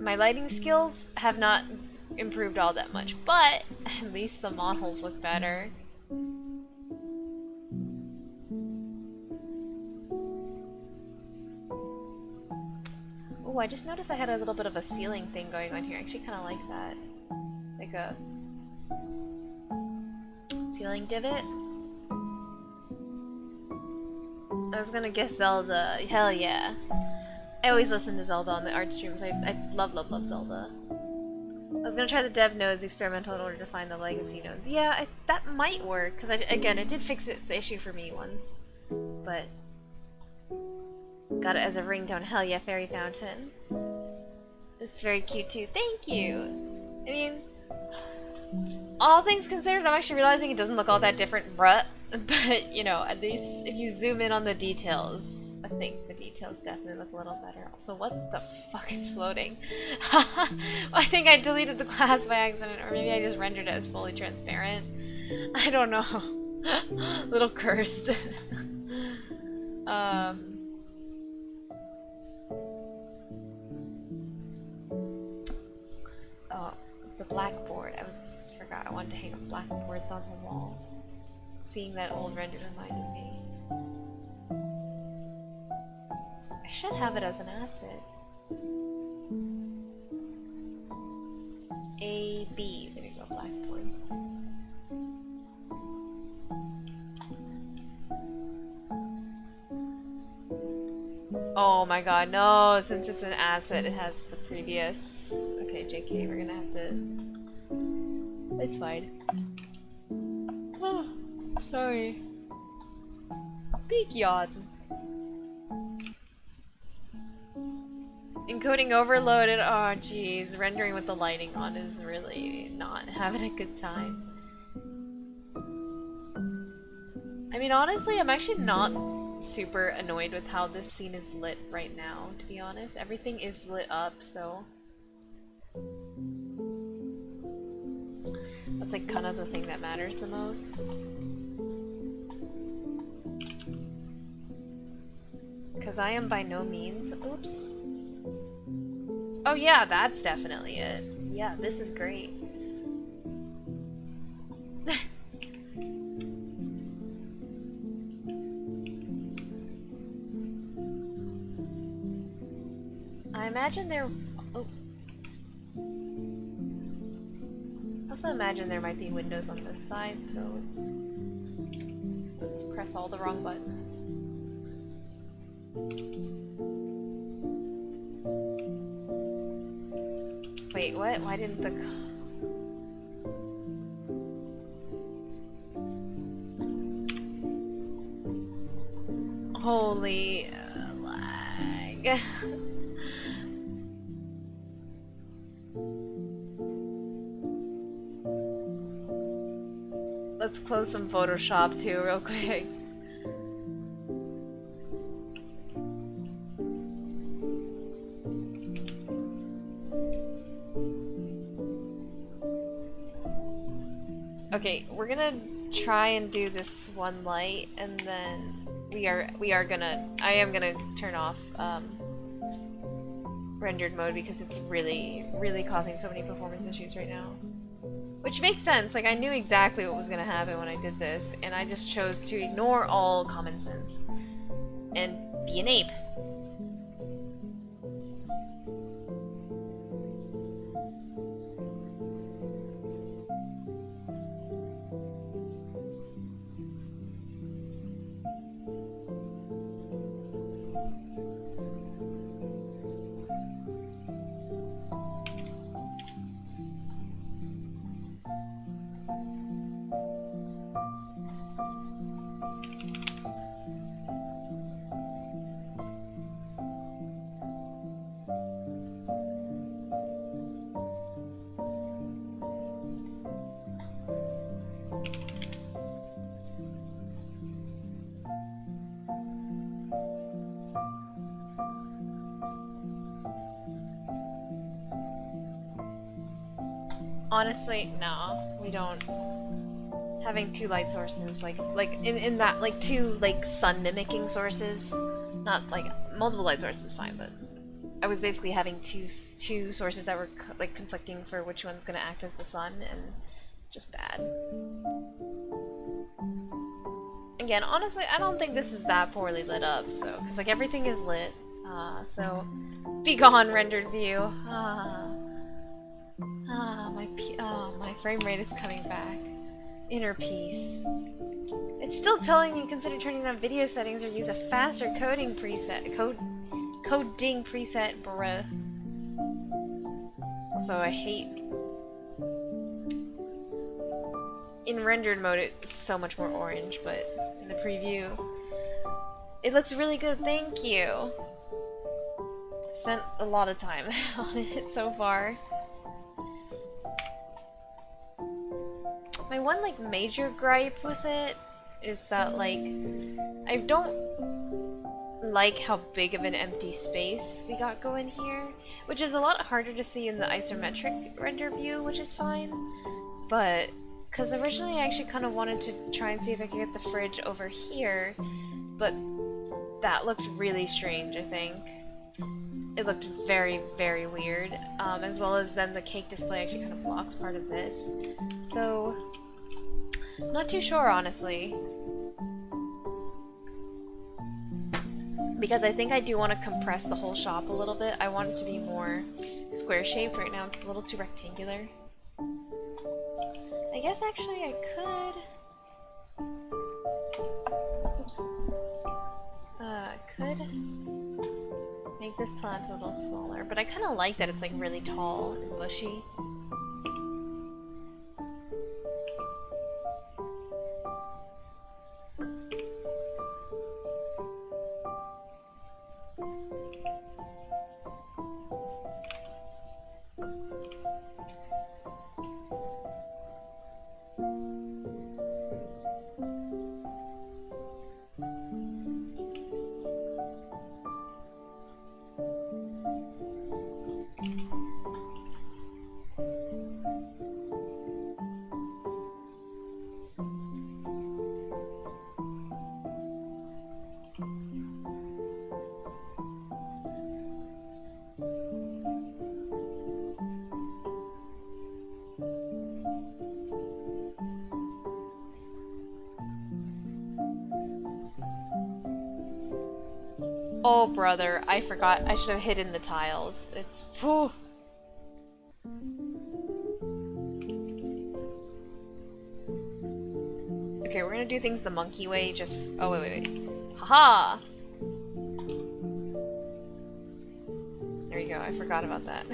my lighting skills have not improved all that much, but at least the models look better. Oh, I just noticed I had a little bit of a ceiling thing going on here. I actually kind of like that. Like a ceiling divot. I was gonna guess Zelda. Hell yeah. I always listen to Zelda on the art streams. I love, love, love Zelda. was gonna try the dev nodes experimental in order to find the legacy nodes. Yeah, that might work, because again, it did fix the issue for me once. But got it as a ringtone. Hell yeah, Fairy Fountain. It's very cute too. Thank you! I mean, all things considered, I'm actually realizing it doesn't look all that different, bruh. But, you know, at least if you zoom in on the details, I think the details definitely look a little better. Also, what the fuck is floating? I think I deleted the class by accident, or maybe I just rendered it as fully transparent. I don't know. Little cursed. Oh, the blackboard. I forgot I wanted to hang up blackboards on the wall. Seeing that old render reminded me. I should have it as an asset. A, B. There you go, blackboard. Oh my god, no! Since it's an asset, it has the previous... Okay, JK, we're gonna have to... It's fine. Oh, sorry. Big yawn. Encoding overloaded. Oh jeez, rendering with the lighting on is really not having a good time. I mean, honestly, I'm actually not super annoyed with how this scene is lit right now, to be honest. Everything is lit up, so... That's like kind of the thing that matters the most. Because I am by no means... Oops. Oh yeah, that's definitely it. Yeah, this is great. I imagine there... Oh. I also imagine there might be windows on this side, so let's press all the wrong buttons. Wait, what? Why didn't the... Holy... lag. Let's close some Photoshop too, real quick. Okay, we're gonna try and do this one light, and then I am gonna turn off rendered mode because it's really causing so many performance issues right now. Which makes sense, like I knew exactly what was gonna happen when I did this, and I just chose to ignore all common sense and be an ape. Honestly, no, we don't. Having two light sources, like in that, like two like sun mimicking sources, not like multiple light sources is fine, but I was basically having two sources that were like conflicting for which one's gonna act as the sun, and just bad. Again, honestly, I don't think this is that poorly lit up, so because like everything is lit, so be gone rendered view. My frame rate is coming back. Inner peace. It's still telling me consider turning on video settings or use a faster coding preset. Coding preset, bruh. Also, I hate in rendered mode it's so much more orange, but in the preview it looks really good, thank you! Spent a lot of time on it so far. My one like major gripe with it is that like I don't like how big of an empty space we got going here, which is a lot harder to see in the isometric render view, which is fine, but because originally I actually kind of wanted to try and see if I could get the fridge over here, but that looked really strange, I think. It looked very, very weird, as well as then the cake display actually kind of blocks part of this. So, not too sure, honestly. Because I think I do want to compress the whole shop a little bit. I want it to be more square-shaped. Right now it's a little too rectangular. I guess actually I could... Oops. Could make this plant a little smaller, but I kind of like that it's like really tall and bushy. Oh, brother, I forgot. I should have hidden the tiles. It's... Whew. Okay, we're gonna do things the monkey way, just... Oh, wait. Haha! There you go, I forgot about that.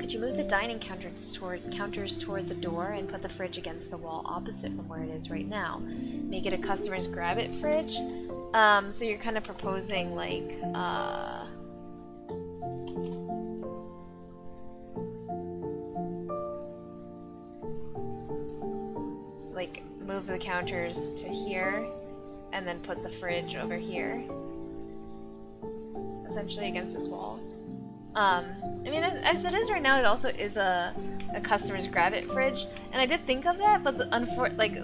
You move the dining counters toward the door and put the fridge against the wall opposite from where it is right now. Make it a customer's grab it fridge. So you're kind of proposing like move the counters to here and then put the fridge over here. Essentially against this wall. I mean, as it is right now, it also is a customer's grab it fridge, and I did think of that, but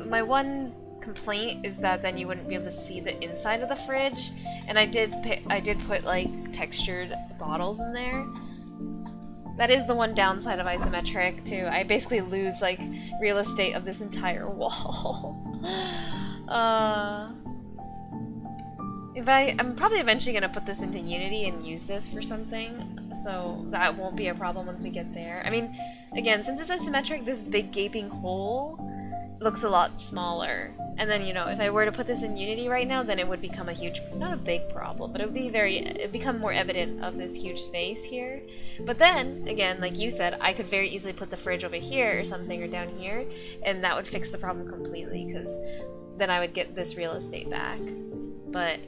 my one complaint is that then you wouldn't be able to see the inside of the fridge, and I did put like textured bottles in there. That is the one downside of isometric too. I basically lose like real estate of this entire wall. I'm probably eventually gonna put this into Unity and use this for something, so that won't be a problem once we get there. I mean, again, since it's isometric, this big gaping hole looks a lot smaller. And then, you know, if I were to put this in Unity right now, then it would become a huge, not a big problem, but it'd become more evident of this huge space here. But then, again, like you said, I could very easily put the fridge over here or something, or down here, and that would fix the problem completely, because then I would get this real estate back. But...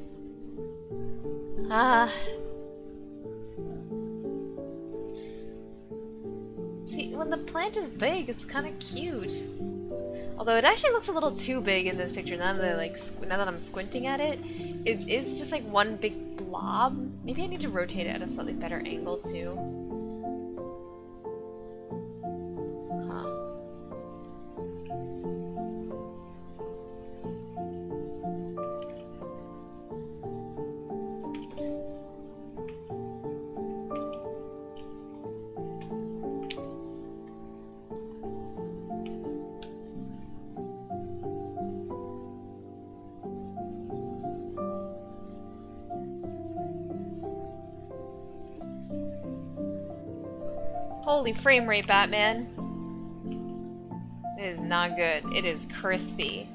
see, when the plant is big, it's kind of cute. Although it actually looks a little too big in this picture. Now that I'm squinting at it, it is just like one big blob. Maybe I need to rotate it at a slightly better angle too. Holy frame rate, Batman. It is not good. It is crispy.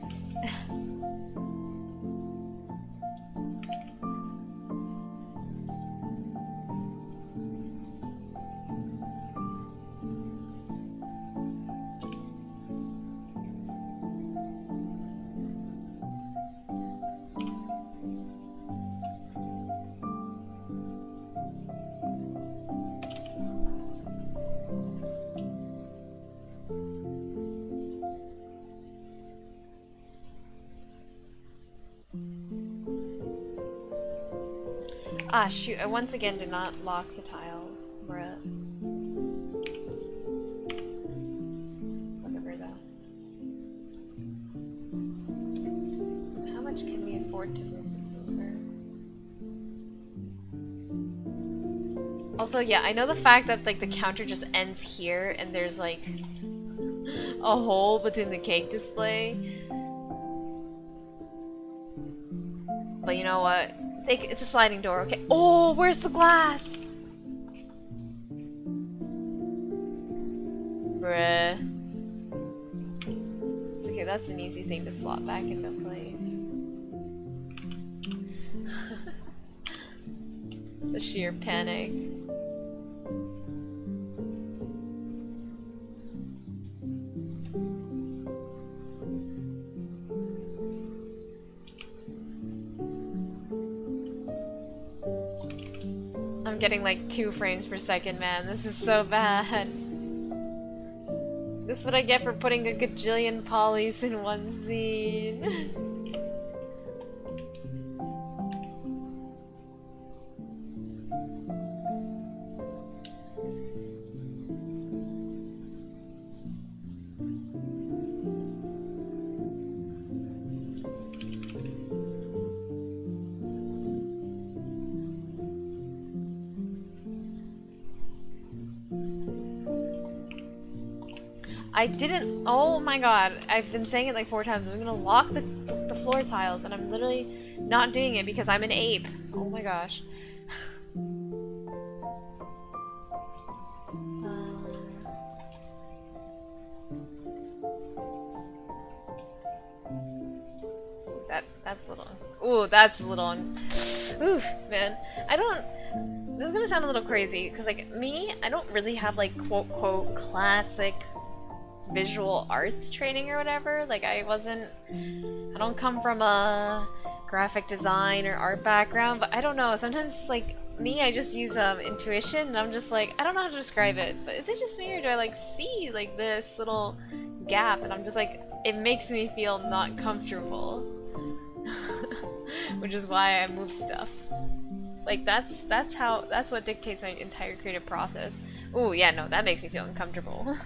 Ah, shoot, I once again did not lock the tiles. Bruh. Whatever, though. How much can we afford to move this over? Also, yeah, I know the fact that, like, the counter just ends here and there's, like, a hole between the cake display. But you know what? It's a sliding door, okay? Oh, where's the glass? Bruh. It's okay, that's an easy thing to slot back into place. The sheer panic. I'm getting like 2 frames per second, man. This is so bad. This is what I get for putting a gajillion polys in one scene. I didn't. Oh my god. I've been saying it like 4 times. I'm gonna lock the floor tiles, and I'm literally not doing it because I'm an ape. Oh my gosh. That's a little. Ooh, that's a little. Oof, man. I don't. This is gonna sound a little crazy because, like, me, I don't really have like quote quote classic visual arts training or whatever. Like, I don't come from a graphic design or art background, but I don't know, sometimes like me, I just use intuition, and I'm just like, I don't know how to describe it, but is it just me, or do I like see like this little gap and I'm just like, it makes me feel not comfortable. Which is why I move stuff. Like, that's what dictates my entire creative process. Ooh, yeah, no, that makes me feel uncomfortable.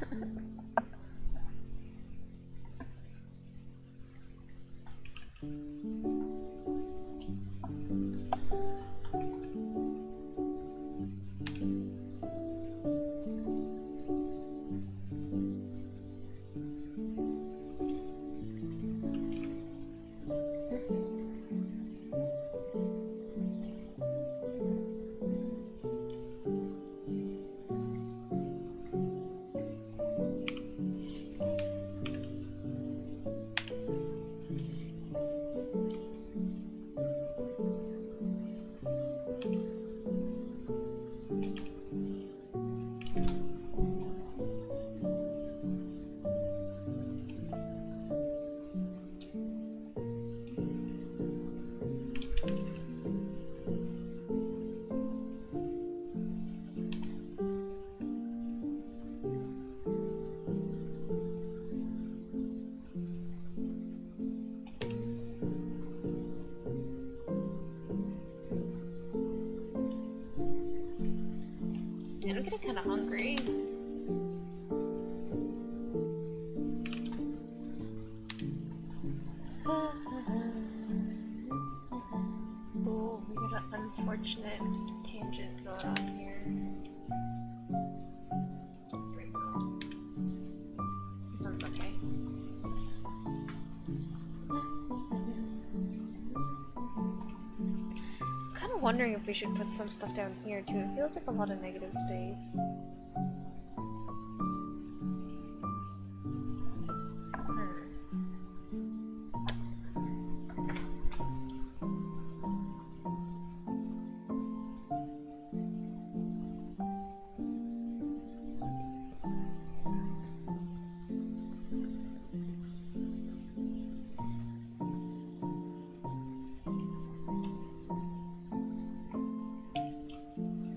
I'm getting kind of hungry. Oh, we got an unfortunate tangent going on here. This one's okay. I'm kind of wondering if we should put some stuff down here too. It feels like a lot of negative space.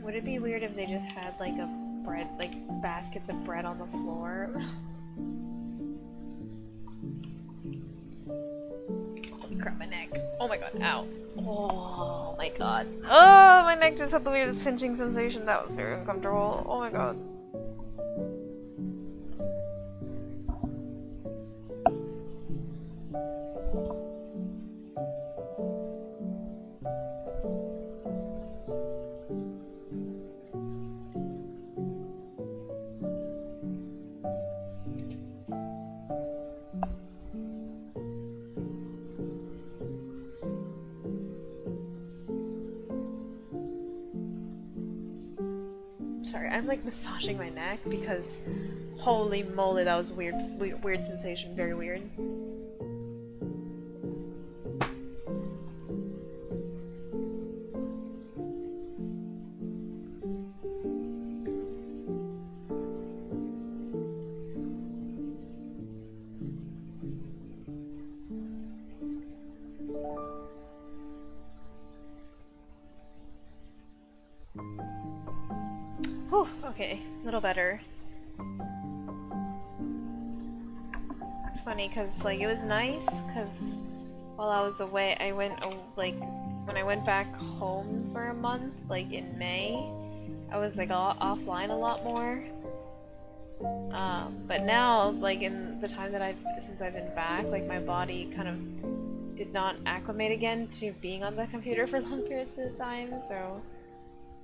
Would it be weird if they just had like a bread, like baskets of bread on the floor? Holy crap, my neck. Oh my god, ow. Oh my god. Oh, my neck just had the weirdest pinching sensation. That was very uncomfortable. Oh my god. Sorry, I'm like massaging my neck because holy moly, that was weird, weird sensation, very weird. Whew, okay, a little better. It's funny because like it was nice because while I was away, I went like when I went back home for a month, like in May, I was like offline a lot more. But now, like in the time that since I've been back, like my body kind of did not acclimate again to being on the computer for long periods of the time, so.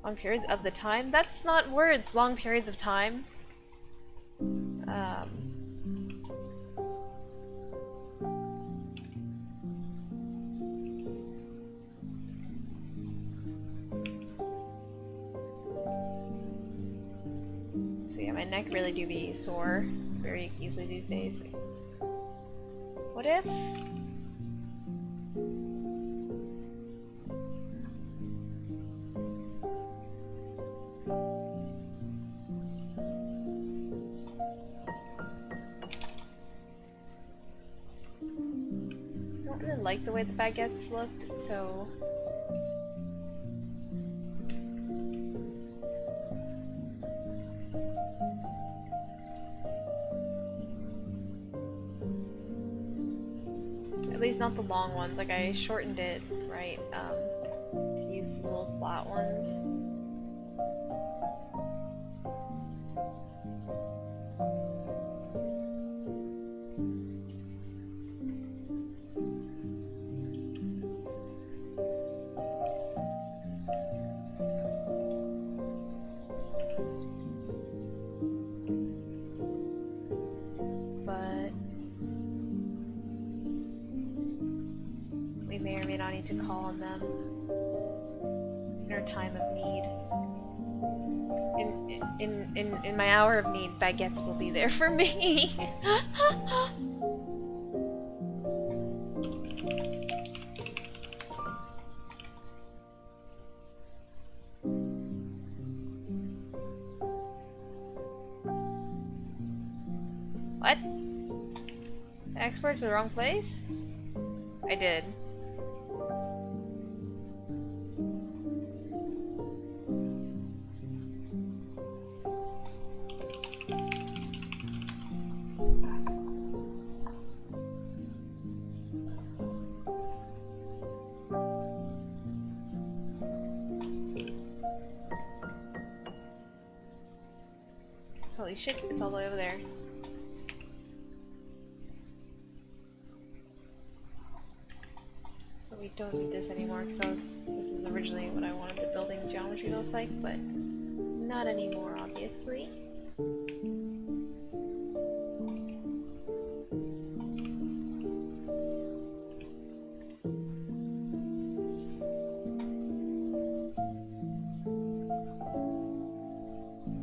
Long periods of the time? That's not words! Long periods of time. So yeah, my neck really do be sore very easily these days. What if... I don't really like the way the baguettes looked, so... At least not the long ones, like I shortened it, right, to use the little flat ones. To call on them in our time of need. In my hour of need, baguettes will be there for me. What? Export to the wrong place? I did. Holy shit, it's all the way over there. So we don't need this anymore because this is originally what I wanted the building geometry to look like, but not anymore, obviously.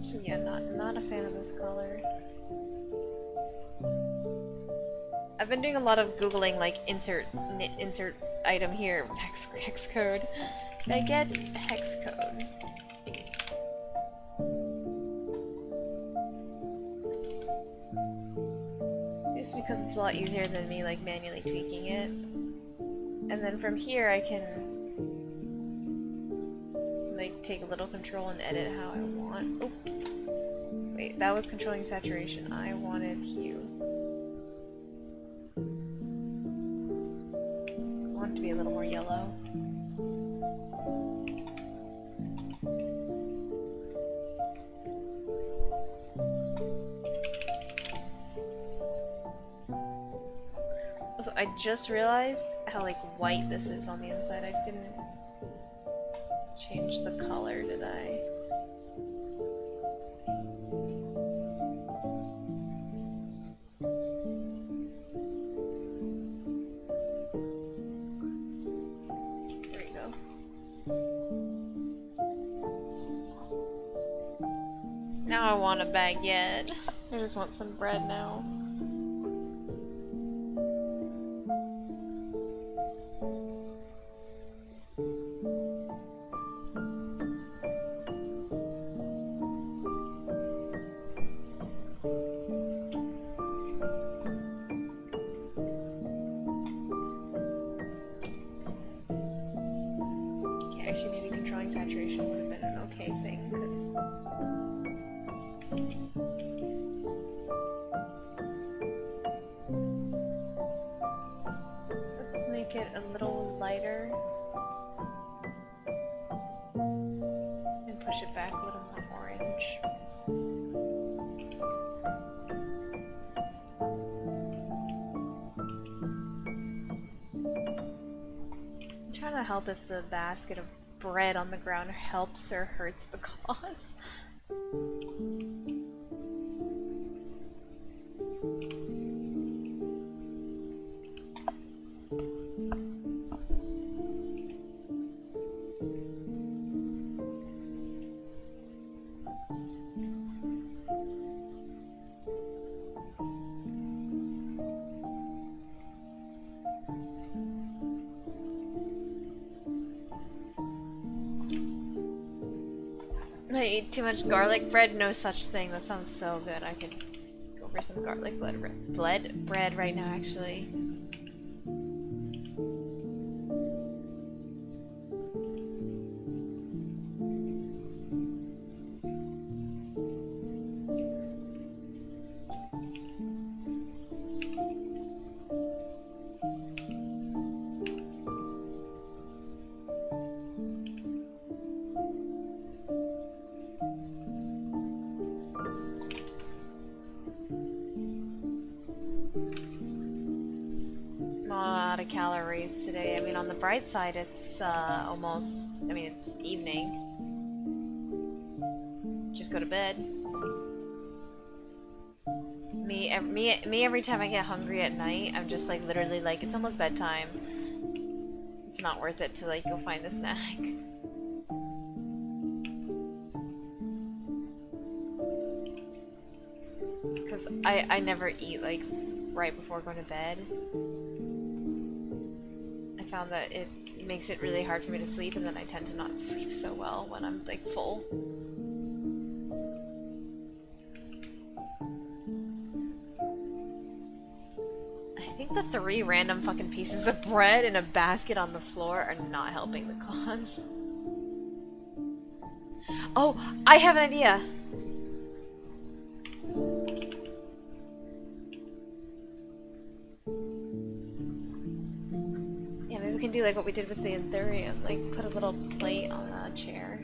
So yeah, not a fan of this color. I've been doing a lot of googling, like insert item here, hex code. Baguette hex code. Just because it's a lot easier than me like manually tweaking it. And then from here I can like take a little control and edit how I want. Oh. Wait, that was controlling saturation. I wanted hue. I want it to be a little more yellow. Also, I just realized how like white this is on the inside. I didn't change the color, did I? There we go. Now I want a baguette. I just want some bread now. Help if the basket of bread on the ground helps or hurts the cause. I eat too much garlic bread? No such thing. That sounds so good. I could go for some garlic bread right now, actually. Calories today. I mean, on the bright side, it's almost, I mean, it's evening. Just go to bed. Me every time I get hungry at night, I'm just like literally like, it's almost bedtime. It's not worth it to like go find the snack. Because I never eat like right before going to bed. Found that it makes it really hard for me to sleep, and then I tend to not sleep so well when I'm like full. I think the 3 random fucking pieces of bread in a basket on the floor are not helping the cause. Oh, I have an idea! We can do like what we did with the Ethereum, like put a little plate on a chair.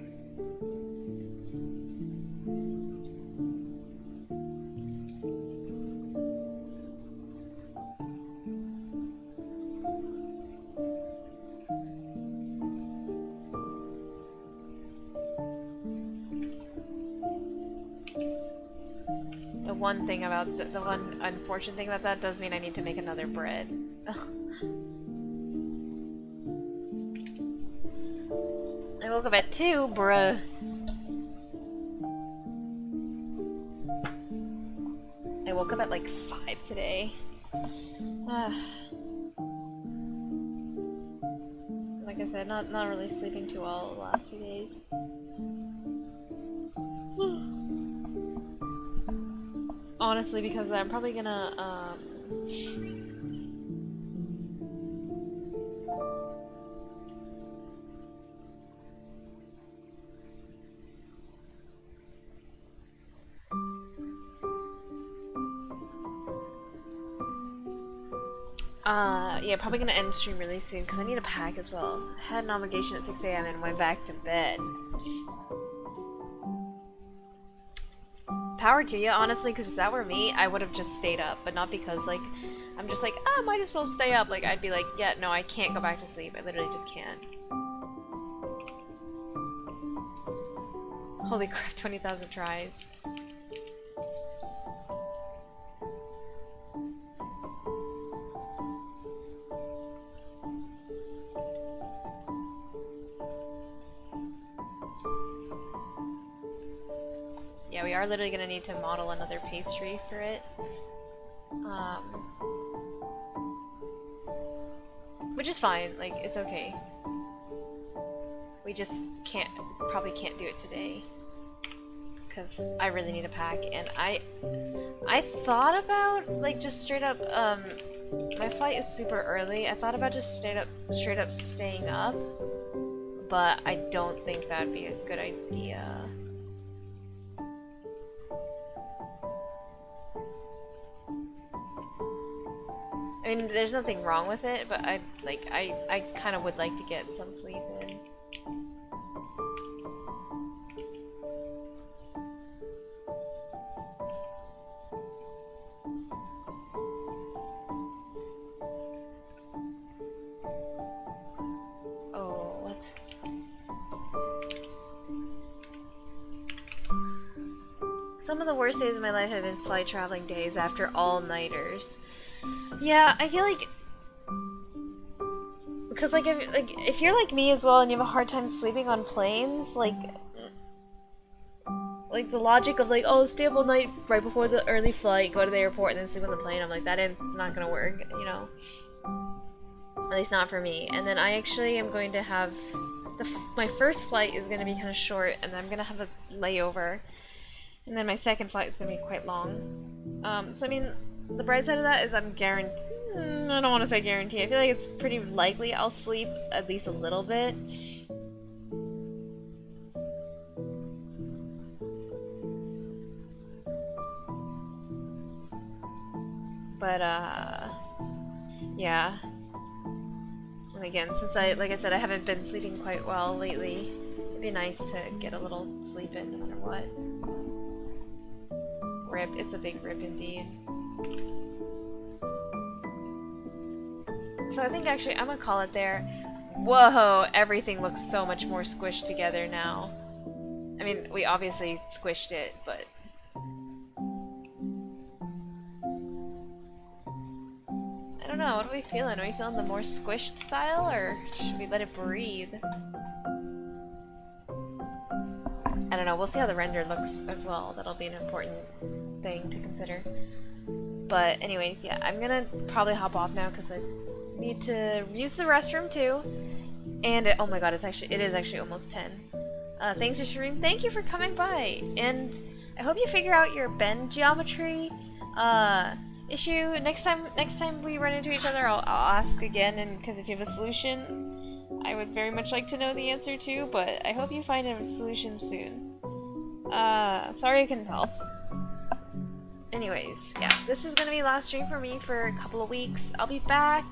The one thing about the one unfortunate thing about that does mean I need to make another bread. I woke up at 2, bruh. I woke up at like 5 today. Like I said, not really sleeping too well the last few days. Honestly, because I'm probably gonna yeah, probably gonna end stream really soon because I need a pack as well. I had an obligation at 6 AM and went back to bed. Power to you, honestly, because if that were me, I would have just stayed up, but not because, like, I'm just like, ah, might as well stay up. Like, I'd be like, yeah, no, I can't go back to sleep. I literally just can't. Holy crap, 20,000 tries. Yeah, we are literally gonna need to model another pastry for it. Which is fine, like, it's okay. We just probably can't do it today. Because I really need a pack, and I thought about, like, just straight up, my flight is super early. I thought about just straight up staying up, but I don't think that'd be a good idea. I mean, there's nothing wrong with it, but I kind of would like to get some sleep in. Oh, what? Some of the worst days of my life have been flight traveling days after all-nighters. Yeah, I feel like, because like if you're like me as well and you have a hard time sleeping on planes, like the logic of like, oh, stay up all night right before the early flight, go to the airport, and then sleep on the plane, I'm like, it's not gonna work, you know. At least not for me. And then I actually am going to have my first flight is gonna be kind of short, and then I'm gonna have a layover, and then my second flight is gonna be quite long. So I mean, the bright side of that is I'm guaranteed. I don't want to say guarantee. I feel like it's pretty likely I'll sleep at least a little bit. But yeah. And again, since like I said, I haven't been sleeping quite well lately, it'd be nice to get a little sleep in no matter what. Rip. It's a big rip indeed. So I think actually I'm gonna call it there. Whoa, everything looks so much more squished together now. I mean, we obviously squished it, but... I don't know, what are we feeling? Are we feeling the more squished style, or should we let it breathe? I don't know, we'll see how the render looks as well. That'll be an important thing to consider. But anyways, yeah, I'm gonna probably hop off now because I need to use the restroom too. And oh my god, it is actually almost 10. Thanks for streaming. Thank you for coming by. And I hope you figure out your bend geometry issue. Next time we run into each other, I'll ask again, and because if you have a solution, I would very much like to know the answer too, but I hope you find a solution soon. Sorry I couldn't help. Anyways, yeah, this is gonna be last stream for me for a couple of weeks. I'll be back.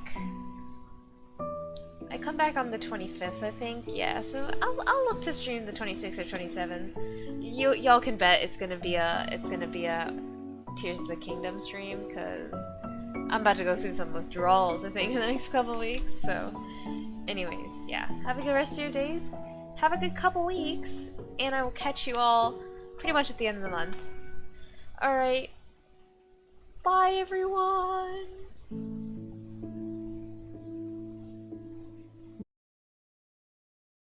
I come back on the 25th, I think. Yeah, so I'll look to stream the 26th or 27th. Y'all can bet it's gonna be a Tears of the Kingdom stream, because I'm about to go through some withdrawals, I think, in the next couple of weeks. So, anyways, yeah, have a good rest of your days. Have a good couple weeks, and I will catch you all pretty much at the end of the month. Alright. Bye, everyone!